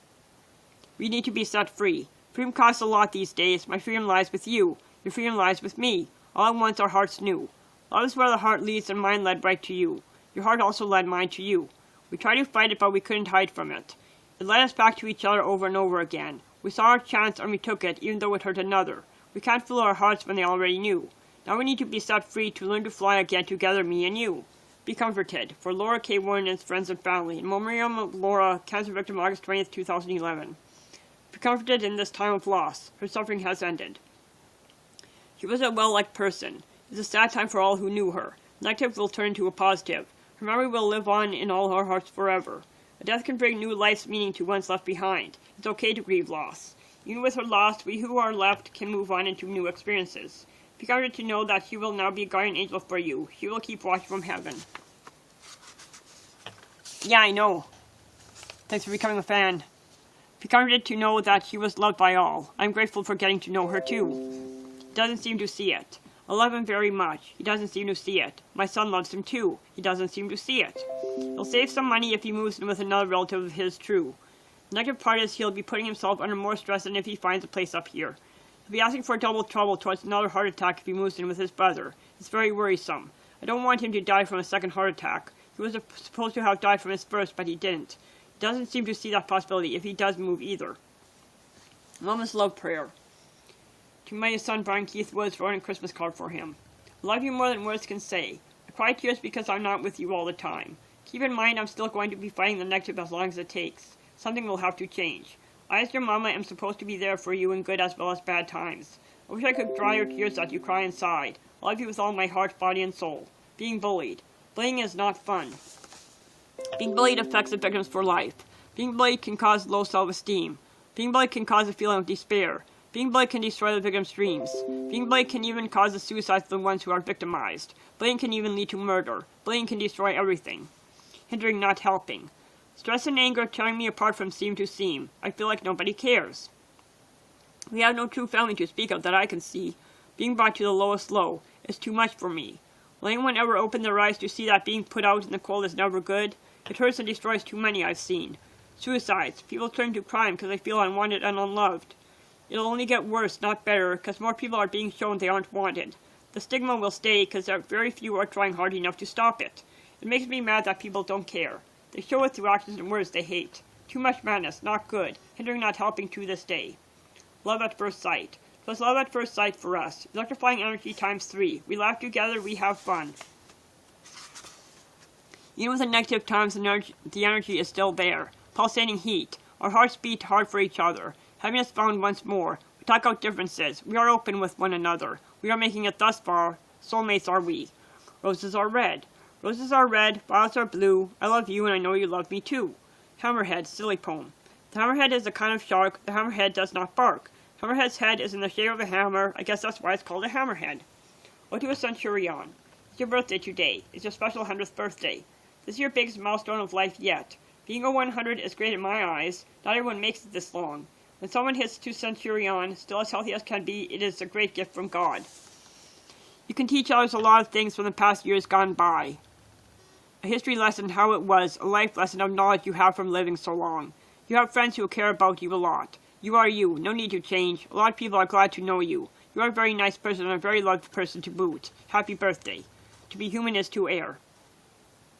A: We need to be set free. Freedom costs a lot these days. My freedom lies with you. Your freedom lies with me. All at once our hearts knew. Love is where the heart leads, and mine led right to you. Your heart also led mine to you. We tried to fight it, but we couldn't hide from it. It led us back to each other over and over again. We saw our chance, and we took it, even though it hurt another. We can't fool our hearts when they already knew. Now we need to be set free to learn to fly again together, me and you. Be comforted. For Laura K. Warren and his friends and family. In memoriam of Laura, cancer victim, August 20th, 2011. Be comforted in this time of loss. Her suffering has ended. She was a well-liked person. It's a sad time for all who knew her. Negative will turn into a positive. Her memory will live on in all our hearts forever. A death can bring new life's meaning to one's left behind. It's okay to grieve loss. Even with her loss, we who are left can move on into new experiences. Be comforted to know that she will now be a guardian angel for you. She will keep watching from heaven. Yeah, I know. Thanks for becoming a fan. Be comforted to know that she was loved by all. I'm grateful for getting to know her too. He doesn't seem to see it. I love him very much. He doesn't seem to see it. My son loves him too. He doesn't seem to see it. He'll save some money if he moves in with another relative of his, true. The negative part is he'll be putting himself under more stress than if he finds a place up here. He'll be asking for double trouble towards another heart attack if he moves in with his brother. It's very worrisome. I don't want him to die from a second heart attack. He was supposed to have died from his first, but he didn't. He doesn't seem to see that possibility if he does move either. Mama's love prayer. To my son Brian Keith Woods, wrote a Christmas card for him. I love you more than words can say. I cry tears because I'm not with you all the time. Keep in mind I'm still going to be fighting the negative as long as it takes. Something will have to change. I, as your mama, am supposed to be there for you in good as well as bad times. I wish I could dry your tears that you cry inside. I love you with all my heart, body, and soul. Being bullied. Bullying is not fun. Being bullied affects the victims for life. Being bullied can cause low self-esteem. Being bullied can cause a feeling of despair. Being bullied can destroy the victim's dreams. Being bullied can even cause the suicide of the ones who are victimized. Bullying can even lead to murder. Bullying can destroy everything. Hindering, not helping. Stress and anger tearing me apart from seam to seam. I feel like nobody cares. We have no true family to speak of that I can see. Being brought to the lowest low is too much for me. Will anyone ever open their eyes to see that being put out in the cold is never good? It hurts and destroys too many I've seen. Suicides. People turn to crime because they feel unwanted and unloved. It'll only get worse, not better, because more people are being shown they aren't wanted. The stigma will stay because very few are trying hard enough to stop it. It makes me mad that people don't care. They show it through actions and words they hate. Too much madness, not good, hindering, not helping to this day. Love at first sight. It was love at first sight for us. Electrifying energy times 3. We laugh together, we have fun. Even with the negative times, the energy is still there. Pulsating heat. Our hearts beat hard for each other. Having us found once more. We talk out differences. We are open with one another. We are making it thus far. Soulmates are we. Roses are red. Roses are red, violets are blue. I love you and I know you love me too. Hammerhead, silly poem. The hammerhead is a kind of shark. The hammerhead does not bark. Hammerhead's head is in the shape of a hammer. I guess that's why it's called a hammerhead. Ode to a Centurion. It's your birthday today. It's your special 100th birthday. This is your biggest milestone of life yet. Being a 100 is great in my eyes. Not everyone makes it this long. When someone hits to Centurion, still as healthy as can be, it is a great gift from God. You can teach others a lot of things from the past years gone by. A history lesson how it was, a life lesson of knowledge you have from living so long. You have friends who care about you a lot. You are you, no need to change. A lot of people are glad to know you. You are a very nice person and a very loved person to boot. Happy birthday. To be human is to err.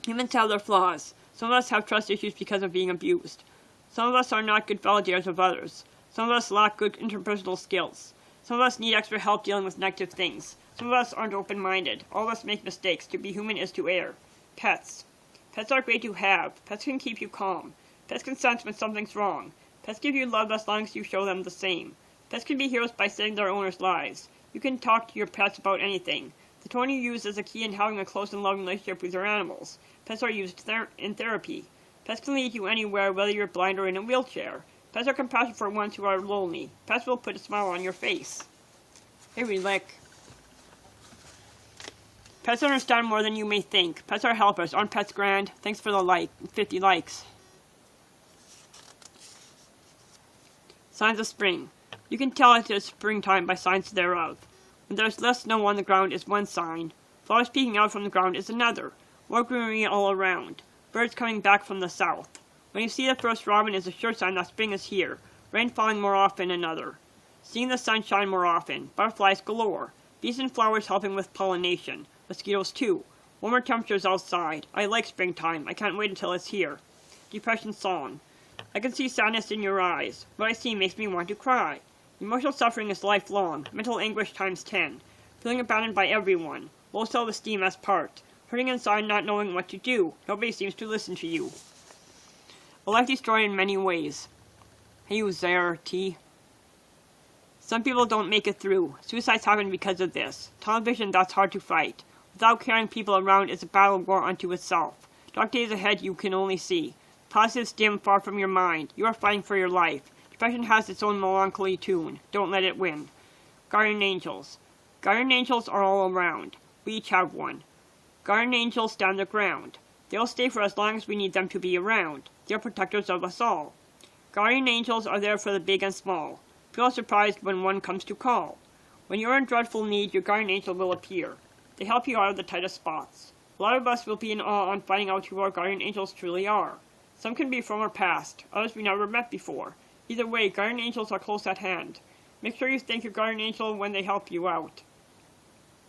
A: Humans have their flaws. Some of us have trust issues because of being abused. Some of us are not good validators of others. Some of us lack good interpersonal skills. Some of us need extra help dealing with negative things. Some of us aren't open-minded. All of us make mistakes. To be human is to err. Pets. Pets are great to have. Pets can keep you calm. Pets can sense when something's wrong. Pets give you love as long as you show them the same. Pets can be heroes by saving their owners' lives. You can talk to your pets about anything. The tone you use is a key in having a close and loving relationship with your animals. Pets are used in therapy. Pets can lead you anywhere, whether you're blind or in a wheelchair. Pets are compassionate for ones who are lonely. Pets will put a smile on your face. Hey, Relic. Pets understand more than you may think. Pets are helpers. Aren't pets grand? Thanks for the 50 likes. Signs of spring. You can tell it is springtime by signs thereof. When there is less snow on the ground is one sign. Flowers peeking out from the ground is another. More greenery all around. Birds coming back from the south. When you see the first robin is a sure sign that spring is here. Rain falling more often another. Seeing the sun shine more often. Butterflies galore. Bees and flowers helping with pollination. Mosquitoes too. Warmer temperatures outside. I like springtime. I can't wait until it's here. Depression song. I can see sadness in your eyes. What I see makes me want to cry. Emotional suffering is lifelong. Mental anguish times 10. Feeling abandoned by everyone. Low self-esteem as part. Hurting inside not knowing what to do. Nobody seems to listen to you. A life destroyed in many ways. Hey, you there, T. Some people don't make it through. Suicides happen because of this. Tunnel vision that's hard to fight. Without caring people around is a battle war unto itself. Dark days ahead you can only see. Positives dim far from your mind. You are fighting for your life. Depression has its own melancholy tune. Don't let it win. Guardian angels. Guardian angels are all around. We each have one. Guardian angels stand their ground. They'll stay for as long as we need them to be around. They're protectors of us all. Guardian angels are there for the big and small. Feel surprised when one comes to call. When you're in dreadful need, your guardian angel will appear. They help you out of the tightest spots. A lot of us will be in awe on finding out who our guardian angels truly are. Some can be from our past, others we never met before. Either way, guardian angels are close at hand. Make sure you thank your guardian angel when they help you out.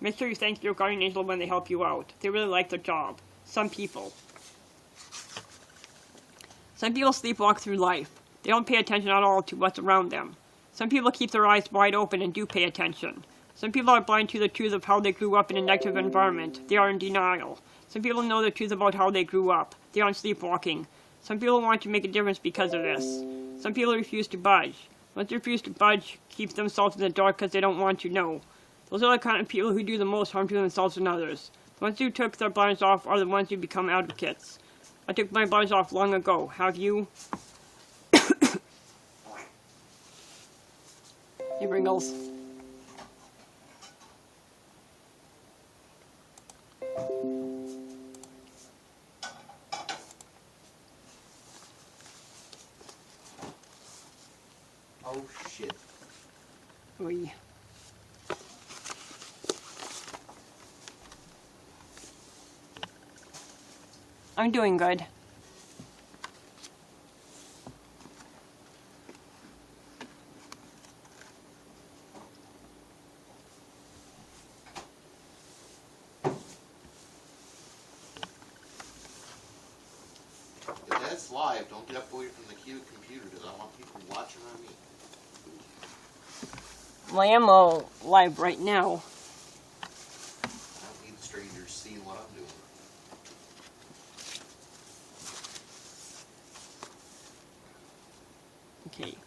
A: Make sure you thank your guardian angel when they help you out. They really like their job. Some people. Some people sleepwalk through life. They don't pay attention at all to what's around them. Some people keep their eyes wide open and do pay attention. Some people are blind to the truth of how they grew up in a negative environment. They are in denial. Some people know the truth about how they grew up. They aren't sleepwalking. Some people want to make a difference because of this. Some people refuse to budge. Ones who refuse to budge keep themselves in the dark because they don't want to know. Those are the kind of people who do the most harm to themselves and others. The ones who took their blinders off are the ones who become advocates. I took my blinders off long ago. Have you? Hey, Ringles.
B: Oh, shit.
A: Oy. I'm doing good.
B: If that's live, don't get up away from the computer because I want people watching on me.
A: Well, I am live right now.
B: I don't need strangers seeing what I'm doing.
A: Okay.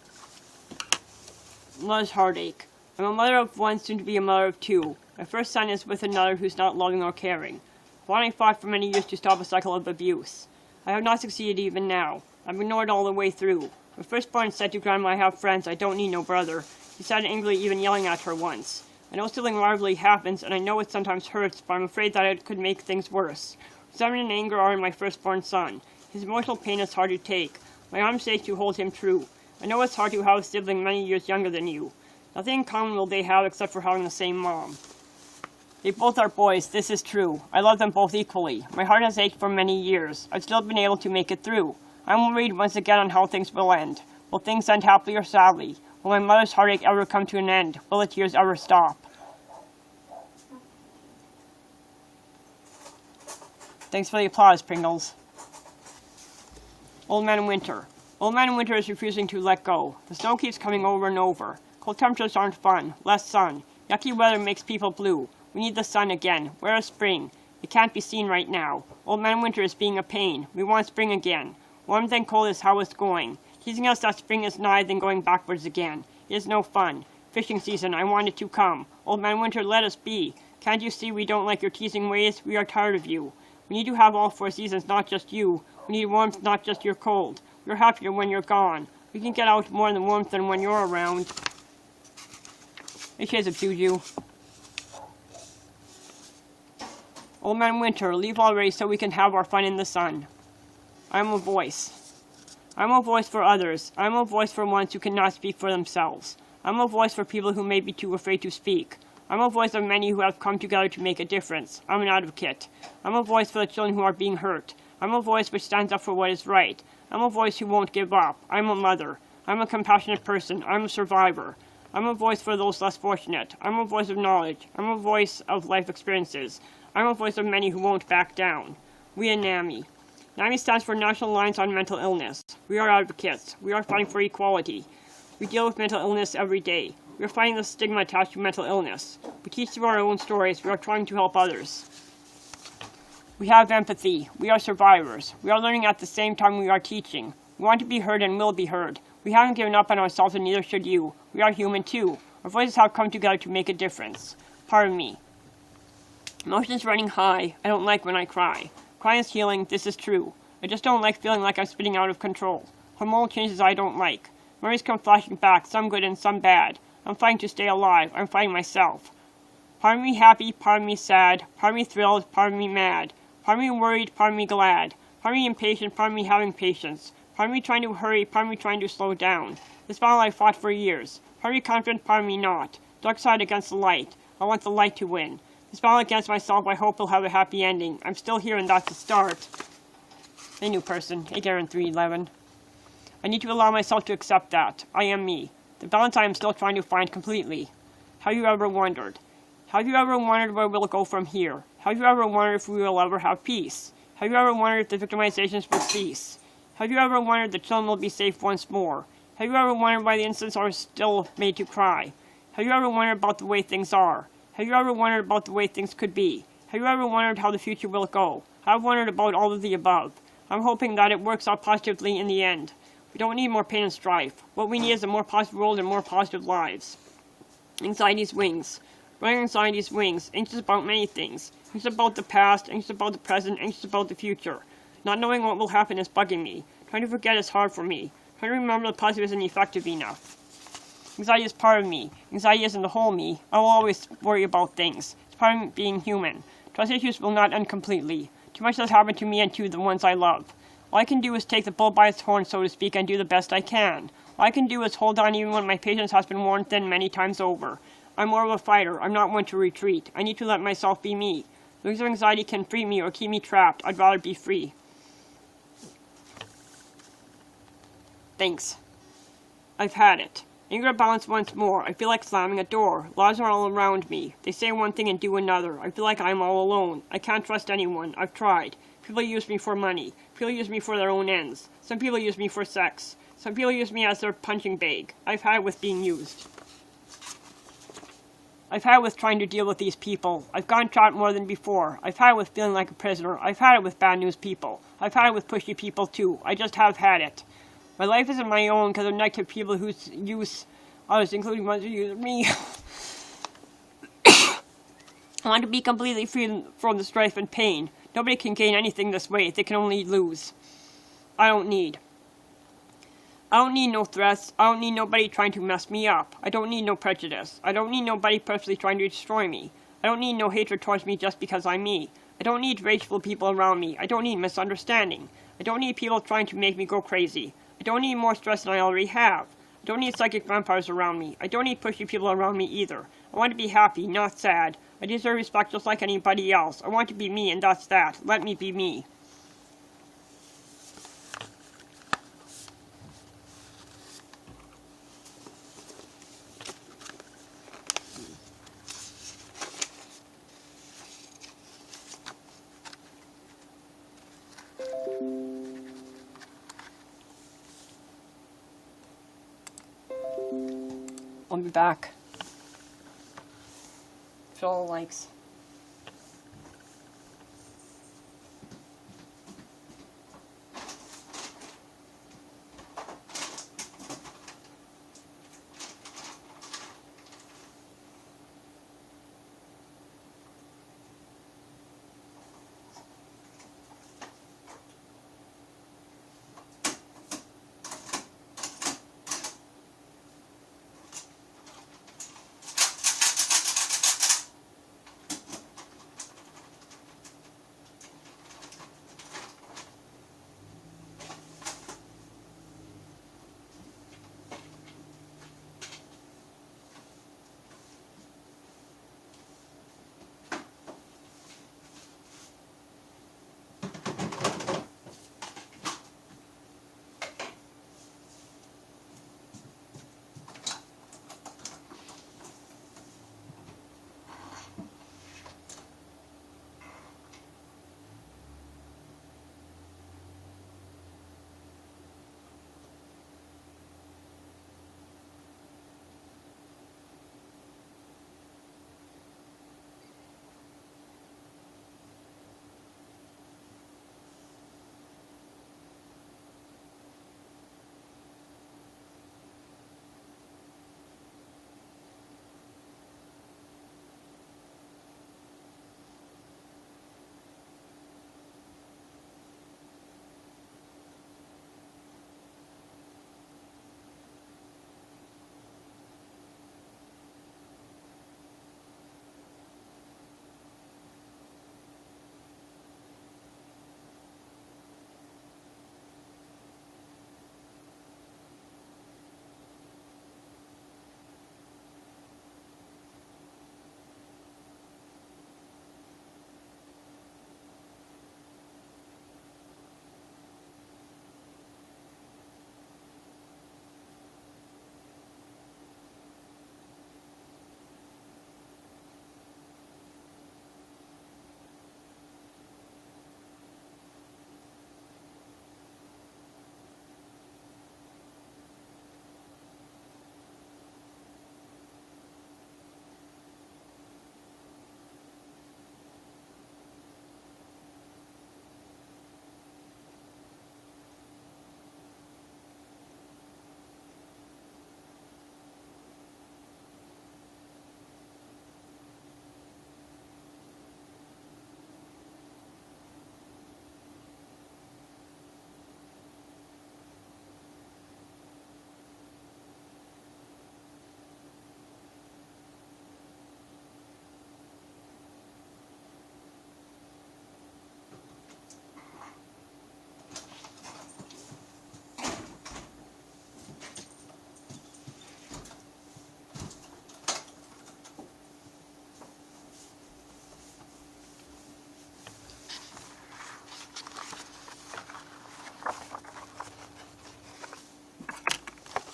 A: Mother's heartache. I'm a mother of one, soon to be a mother of two. My first son is with another who's not loving or caring. I fought for many years to stop a cycle of abuse. I have not succeeded even now. I'm ignored all the way through. My firstborn said to Grandma, I have friends, I don't need no brother. He said angrily, even yelling at her once. I know something marvelously happens, and I know it sometimes hurts, but I'm afraid that it could make things worse. Resentment and anger are in my firstborn son. His emotional pain is hard to take. My arms ache to hold him true. I know it's hard to have a sibling many years younger than you. Nothing in common will they have except for having the same mom. They both are boys, this is true. I love them both equally. My heart has ached for many years. I've still been able to make it through. I'm worried once again on how things will end. Will things end happily or sadly? Will my mother's heartache ever come to an end? Will the tears ever stop? Thanks for the applause, Pringles. Old Man Winter. Old Man Winter is refusing to let go. The snow keeps coming over and over. Cold temperatures aren't fun. Less sun. Yucky weather makes people blue. We need the sun again. Where is spring? It can't be seen right now. Old Man Winter is being a pain. We want spring again. Warm then cold is how it's going. Teasing us that spring is nigh, then going backwards again. It is no fun. Fishing season, I want it to come. Old Man Winter, let us be. Can't you see we don't like your teasing ways? We are tired of you. We need to have all 4 seasons, not just you. We need warmth, not just your cold. We're happier when you're gone. We can get out more than warmth than when you're around. Hey, shades of Juju. Old Man Winter, leave already so we can have our fun in the sun. I'm a voice. I'm a voice for others. I'm a voice for ones who cannot speak for themselves. I'm a voice for people who may be too afraid to speak. I'm a voice of many who have come together to make a difference. I'm an advocate. I'm a voice for the children who are being hurt. I'm a voice which stands up for what is right. I'm a voice who won't give up. I'm a mother. I'm a compassionate person. I'm a survivor. I'm a voice for those less fortunate. I'm a voice of knowledge. I'm a voice of life experiences. I'm a voice of many who won't back down. We are NAMI. NAMI stands for National Alliance on Mental Illness. We are advocates. We are fighting for equality. We deal with mental illness every day. We are fighting the stigma attached to mental illness. We teach through our own stories. We are trying to help others. We have empathy. We are survivors. We are learning at the same time we are teaching. We want to be heard and will be heard. We haven't given up on ourselves and neither should you. We are human too. Our voices have come together to make a difference. Pardon me. Emotions running high. I don't like when I cry. Crying is healing. This is true. I just don't like feeling like I'm spinning out of control. Hormonal changes I don't like. Memories come flashing back, some good and some bad. I'm fighting to stay alive. I'm fighting myself. Part of me happy, part of me sad, part of me thrilled, part of me mad. Part of me worried, part of me glad. Part of me impatient, part of me having patience. Part of me trying to hurry, part of me trying to slow down. This battle I fought for years. Part of me confident, part of me not. Dark side against the light. I want the light to win. This battle against myself I hope will have a happy ending. I'm still here and that's the start. A new person. Hey, Garen 311. I need to allow myself to accept that. I am me. The balance I am still trying to find completely. Have you ever wondered? Have you ever wondered where we'll go from here? Have you ever wondered if we will ever have peace? Have you ever wondered if the victimizations will cease? Have you ever wondered the children will be safe once more? Have you ever wondered why the innocents are still made to cry? Have you ever wondered about the way things are? Have you ever wondered about the way things could be? Have you ever wondered how the future will go? I've wondered about all of the above. I'm hoping that it works out positively in the end. We don't need more pain and strife. What we need is a more positive world and more positive lives. Anxiety's wings. Running anxiety's wings. Anxious about many things. Anxious about the past, anxious about the present, anxious about the future. Not knowing what will happen is bugging me. Trying to forget is hard for me. Trying to remember the positive isn't effective enough. Anxiety is part of me. Anxiety isn't the whole me. I will always worry about things. It's part of being human. Trust issues will not end completely. Too much has happened to me and to the ones I love. All I can do is take the bull by its horn, so to speak, and do the best I can. All I can do is hold on even when my patience has been worn thin many times over. I'm more of a fighter. I'm not one to retreat. I need to let myself be me. Feelings of anxiety can free me or keep me trapped. I'd rather be free. Thanks. I've had it. Anger balance once more. I feel like slamming a door. Lies are all around me. They say one thing and do another. I feel like I'm all alone. I can't trust anyone. I've tried. People use me for money. People use me for their own ends. Some people use me for sex. Some people use me as their punching bag. I've had with being used. I've had with trying to deal with these people. I've gone trapped more than before. I've had it with feeling like a prisoner. I've had it with bad news people. I've had it with pushy people too. I just have had it. My life isn't my own because of negative people who use others, including ones who use me. I want to be completely free from the strife and pain. Nobody can gain anything this way. They can only lose. I don't need no threats. I don't need nobody trying to mess me up. I don't need no prejudice. I don't need nobody purposely trying to destroy me. I don't need no hatred towards me just because I'm me. I don't need rageful people around me. I don't need misunderstanding. I don't need people trying to make me go crazy. I don't need more stress than I already have. I don't need psychic vampires around me. I don't need pushy people around me either. I want to be happy, not sad. I deserve respect just like anybody else. I want to be me, and that's that. Let me be me. be back. Fill the likes.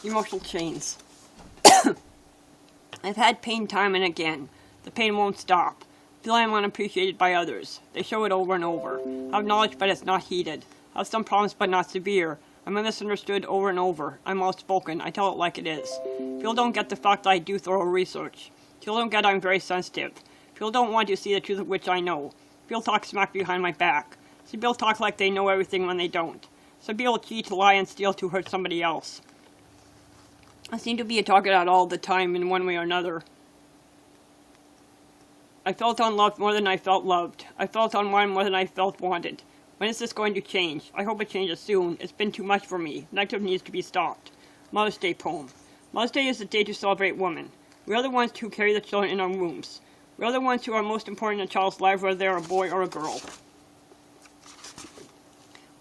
A: Emotional chains. I've had pain time and again. The pain won't stop. Feel I'm unappreciated by others. They show it over and over. Have knowledge but it's not heeded. Have some problems but not severe. I'm misunderstood over and over. I'm outspoken. I tell it like it is. People don't get the fact that I do thorough research. People don't get I'm very sensitive. People don't want to see the truth of which I know. People talk smack behind my back. Some people talk like they know everything when they don't. Some people cheat, lie, and steal to hurt somebody else. I seem to be a target out all the time in one way or another. I felt unloved more than I felt loved. I felt unwanted more than I felt wanted. When is this going to change? I hope it changes soon. It's been too much for me. Negative needs to be stopped. Mother's Day poem. Mother's Day is the day to celebrate women. We are the ones who carry the children in our wombs. We are the ones who are most important in a child's life, whether they are a boy or a girl.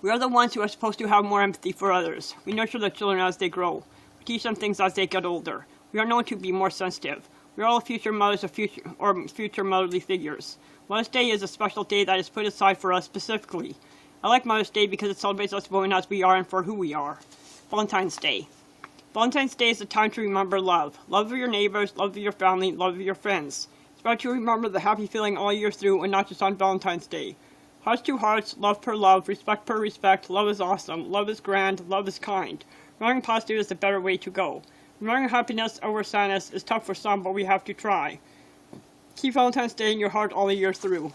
A: We are the ones who are supposed to have more empathy for others. We nurture the children as they grow. We teach them things as they get older. We are known to be more sensitive. We are all future mothers of future motherly figures. Mother's Day is a special day that is put aside for us specifically. I like Mother's Day because it celebrates us women as we are and for who we are. Valentine's Day. Valentine's Day is a time to remember love. Love of your neighbors, love of your family, love of your friends. It's about to remember the happy feeling all year through and not just on Valentine's Day. Hearts to hearts, love per love, respect per respect, love is awesome, love is grand, love is kind. Remembering positive is the better way to go. Remembering happiness over sadness is tough for some, but we have to try. Keep Valentine's Day in your heart all the year through.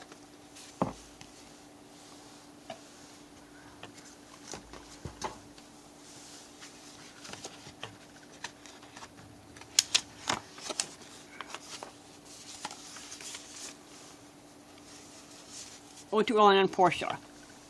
A: Ode to Ellen and Portia.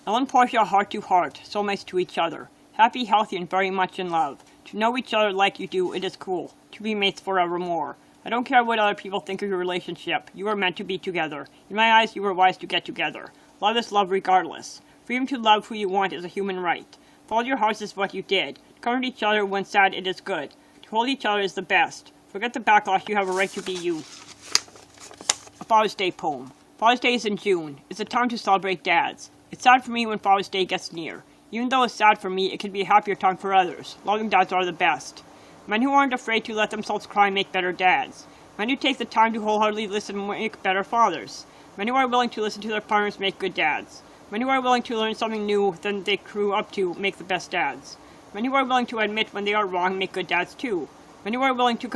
A: Ellen and Portia, heart to heart, soulmates to each other. Happy, healthy, and very much in love. To know each other like you do, it is cool. To be mates forevermore. I don't care what other people think of your relationship. You are meant to be together. In my eyes, you were wise to get together. Love is love regardless. Freedom to love who you want is a human right. Follow your hearts is what you did. To comfort each other when sad, it is good. To hold each other is the best. Forget the backlash, you have a right to be you. A Father's Day poem. Father's Day is in June. It's a time to celebrate dads. It's sad for me when Father's Day gets near. Even though it's sad for me, it can be a happier time for others. Loving dads are the best. Men who aren't afraid to let themselves cry make better dads. Men who take the time to wholeheartedly listen make better fathers. Men who are willing to listen to their partners make good dads. Men who are willing to learn something new than they grew up to make the best dads. Men who are willing to admit when they are wrong make good dads too. Men who are willing to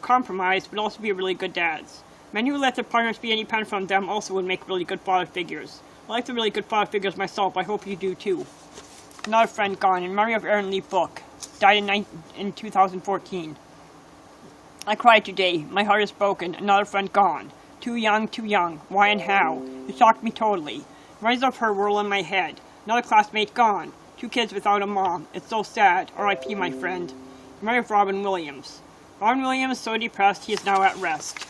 A: compromise but also be really good dads. Men who let their partners be independent from them also would make really good father figures. I like the really good father figures myself. I hope you do too. Another friend gone. In memory of Aaron Lee Book. Died in 2014. I cried today. My heart is broken. Another friend gone. Too young, too young. Why and how? It shocked me totally. Memories of her whirl in my head. Another classmate gone. 2 kids without a mom. It's so sad. R.I.P. my friend. In memory of Robin Williams. Robin Williams, so depressed, he is now at rest.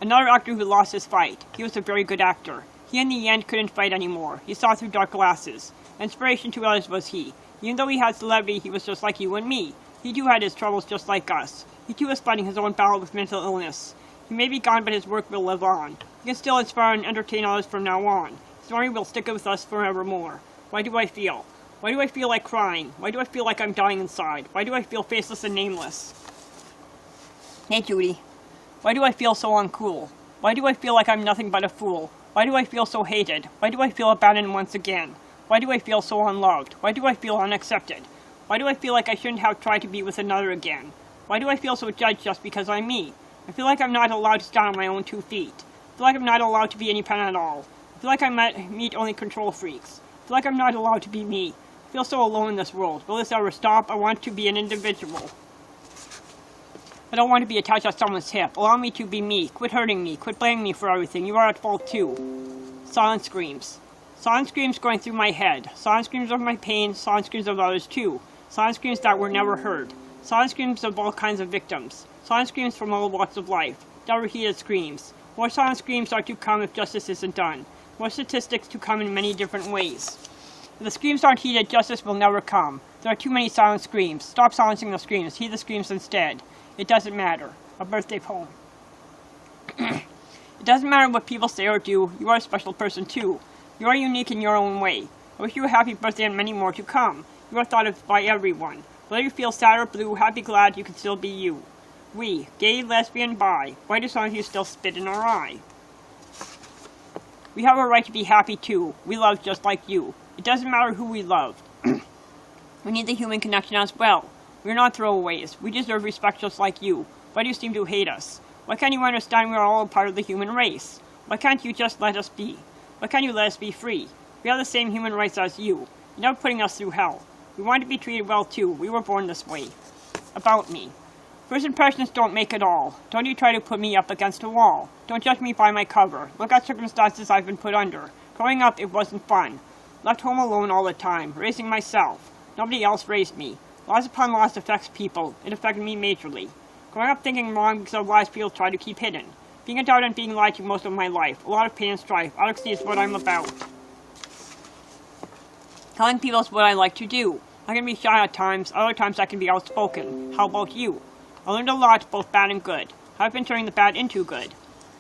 A: Another actor who lost his fight. He was a very good actor. He in the end couldn't fight anymore. He saw through dark glasses. Inspiration to others was he. Even though he had celebrity, he was just like you and me. He too had his troubles just like us. He too was fighting his own battle with mental illness. He may be gone, but his work will live on. He can still inspire and entertain others from now on. His memory will stick with us forevermore. Why do I feel? Why do I feel like crying? Why do I feel like I'm dying inside? Why do I feel faceless and nameless? Hey, Judy. Why do I feel so uncool? Why do I feel like I'm nothing but a fool? Why do I feel so hated? Why do I feel abandoned once again? Why do I feel so unloved? Why do I feel unaccepted? Why do I feel like I shouldn't have tried to be with another again? Why do I feel so judged just because I'm me? I feel like I'm not allowed to stand on my own 2 feet. I feel like I'm not allowed to be independent at all. I feel like I meet only control freaks. I feel like I'm not allowed to be me. I feel so alone in this world. Will this ever stop? I want to be an individual. I don't want to be attached at someone's hip. Allow me to be me. Quit hurting me. Quit blaming me for everything. You are at fault too. Silent screams. Silent screams going through my head. Silent screams of my pain. Silent screams of others too. Silent screams that were never heard. Silent screams of all kinds of victims. Silent screams from all walks of life. Never heeded screams. More silent screams are to come if justice isn't done. More statistics to come in many different ways. If the screams aren't heeded, justice will never come. There are too many silent screams. Stop silencing the screams. Heed the screams instead. It doesn't matter. A birthday poem. It doesn't matter what people say or do. You are a special person too. You are unique in your own way. I wish you a happy birthday and many more to come. You are thought of by everyone. Whether you feel sad or blue, happy, glad, you can still be you. We, gay, lesbian, bi. Why do some of you still spit in our eye? We have a right to be happy too. We love just like you. It doesn't matter who we love. We need the human connection as well. We're not throwaways. We deserve respect just like you. Why do you seem to hate us? Why can't you understand we are all a part of the human race? Why can't you just let us be? Why can't you let us be free? We have the same human rights as you. You're never putting us through hell. We want to be treated well too. We were born this way. About me. First impressions don't make it all. Don't you try to put me up against a wall. Don't judge me by my cover. Look at circumstances I've been put under. Growing up, it wasn't fun. Left home alone all the time, raising myself. Nobody else raised me. Lies upon lies affects people. It affected me majorly. Growing up thinking wrong because of lies people try to keep hidden. Being a doubt and being lied to most of my life. A lot of pain and strife. Honesty is what I'm about. Telling people is what I like to do. I can be shy at times. Other times I can be outspoken. How about you? I learned a lot, both bad and good. I've been turning the bad into good.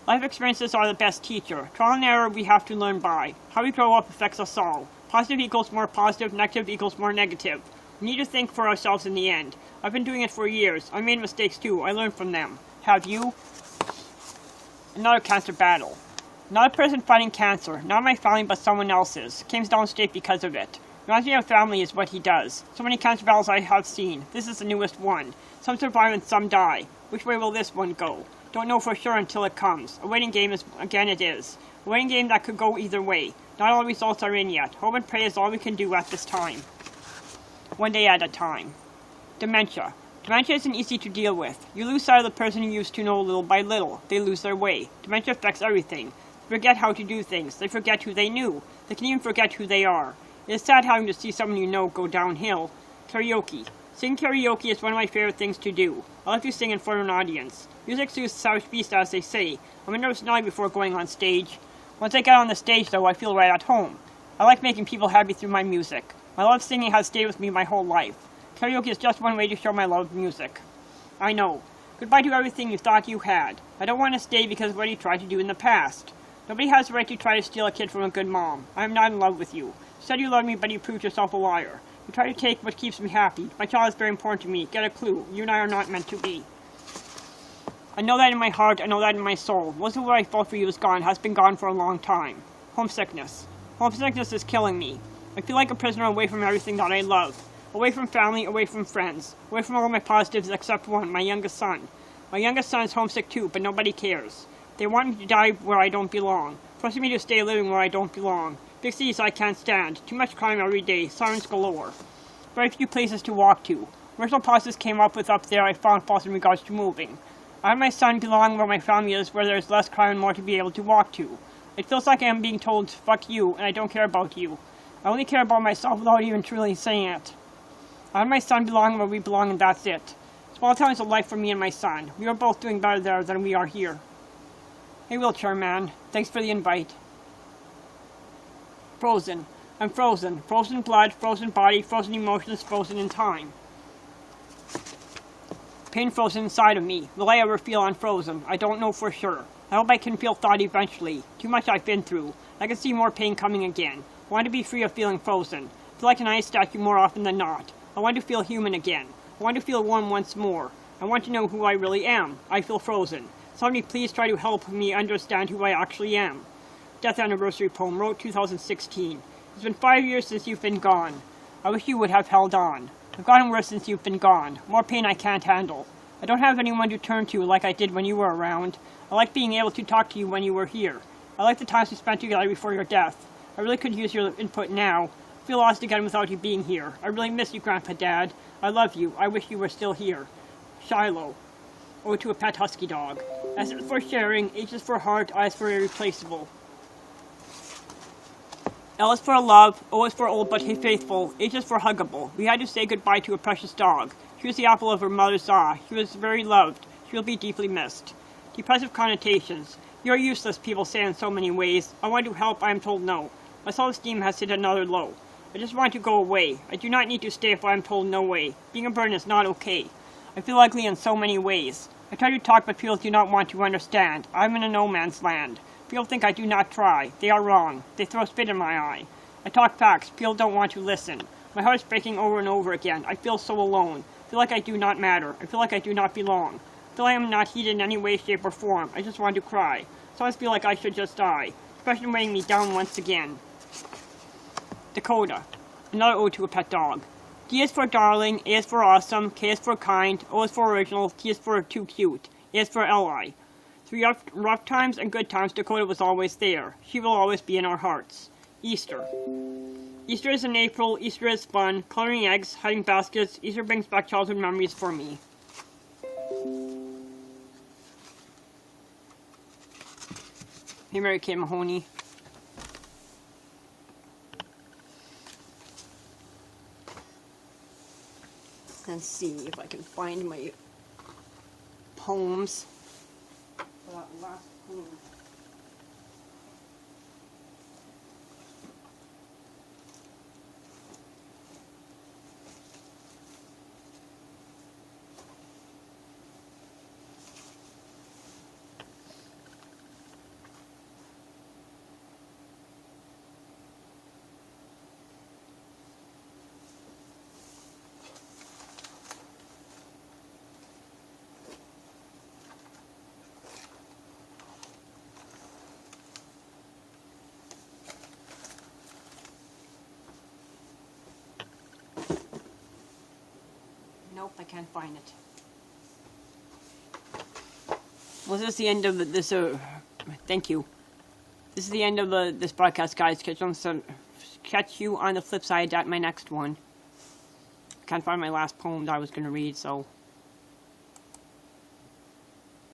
A: Life experiences are the best teacher. Trial and error we have to learn by. How we grow up affects us all. Positive equals more positive. Negative equals more negative. We need to think for ourselves in the end. I've been doing it for years. I made mistakes too. I learned from them. Have you? Another cancer battle. Not a person fighting cancer. Not my family, but someone else's. Came downstate because of it. Reminds me of family is what he does. So many cancer battles I have seen. This is the newest one. Some survive and some die. Which way will this one go? Don't know for sure until it comes. A waiting game is, again it is. A waiting game that could go either way. Not all results are in yet. Hope and pray is all we can do at this time. One day at a time. Dementia. Dementia isn't easy to deal with. You lose sight of the person you used to know little by little. They lose their way. Dementia affects everything. They forget how to do things. They forget who they knew. They can even forget who they are. It is sad having to see someone you know go downhill. Karaoke. Singing karaoke is one of my favorite things to do. I like to sing in front of an audience. Music soothes the savage beast, as they say. I'm a nervous Nelly before going on stage. Once I get on the stage, though, I feel right at home. I like making people happy through my music. My love of singing has stayed with me my whole life. Karaoke is just one way to show my love of music. I know. Goodbye to everything you thought you had. I don't want to stay because of what you tried to do in the past. Nobody has the right to try to steal a kid from a good mom. I am not in love with you. You said you loved me, but you proved yourself a liar. You try to take what keeps me happy. My child is very important to me. Get a clue. You and I are not meant to be. I know that in my heart. I know that in my soul. Most of what I felt for you is gone, has been gone for a long time. Homesickness. Homesickness is killing me. I feel like a prisoner away from everything that I love. Away from family, away from friends. Away from all my positives except one, my youngest son. My youngest son is homesick too, but nobody cares. They want me to die where I don't belong. Forcing me to stay living where I don't belong. Big cities I can't stand. Too much crime every day. Sirens galore. Very few places to walk to. Commercial pauses came up with up there I found false in regards to moving. I and my son belong where my family is, where there is less crime and more to be able to walk to. It feels like I am being told, fuck you, and I don't care about you. I only care about myself without even truly saying it. I and my son belong where we belong, and that's it. Small town is a life for me and my son. We are both doing better there than we are here. Hey, wheelchair man. Thanks for the invite. Frozen. I'm frozen. Frozen in blood, frozen body, frozen emotions, frozen in time. Pain frozen inside of me. Will I ever feel unfrozen? I don't know for sure. I hope I can feel thought eventually. Too much I've been through. I can see more pain coming again. I want to be free of feeling frozen. Feel like an ice statue more often than not. I want to feel human again. I want to feel warm once more. I want to know who I really am. I feel frozen. Somebody please try to help me understand who I actually am. Death Anniversary Poem, wrote 2016. It's been 5 years since you've been gone. I wish you would have held on. I've gotten worse since you've been gone. More pain I can't handle. I don't have anyone to turn to like I did when you were around. I like being able to talk to you when you were here. I like the times we spent together before your death. I really could use your input now. I feel lost again without you being here. I really miss you, Grandpa Dad. I love you. I wish you were still here. Shiloh. Ode to a pet husky dog. S is for sharing, H is for heart, I is for irreplaceable. L is for love, O is for old but faithful, H is for huggable. We had to say goodbye to a precious dog. She was the apple of her mother's eye. She was very loved. She will be deeply missed. Depressive connotations. You are useless, people say in so many ways. I want to help, I am told no. My self-esteem has hit another low. I just want to go away. I do not need to stay if I am told no way. Being a burden is not okay. I feel ugly in so many ways. I try to talk, but people do not want to understand. I am in a no man's land. People think I do not try. They are wrong. They throw spit in my eye. I talk facts. People don't want to listen. My heart is breaking over and over again. I feel so alone. I feel like I do not matter. I feel like I do not belong. I feel I am not heeded in any way, shape, or form. I just want to cry. So I feel like I should just die. Depression weighing me down once again. Dakota. Another ode to a pet dog. D is for darling, A is for awesome, K is for kind, O is for original, T is for too cute, A is for ally. Through rough times and good times, Dakota was always there. She will always be in our hearts. Easter. Easter is in April, Easter is fun, coloring eggs, hiding baskets, Easter brings back childhood memories for me. Hey, Mary Kay Mahoney. Let's see if I can find my poems. That last poem. I can't find it. Well, this is the end of this. Thank you. This is the end of this broadcast, guys. Catch you on the flip side at my next one. Can't find my last poem that I was going to read, so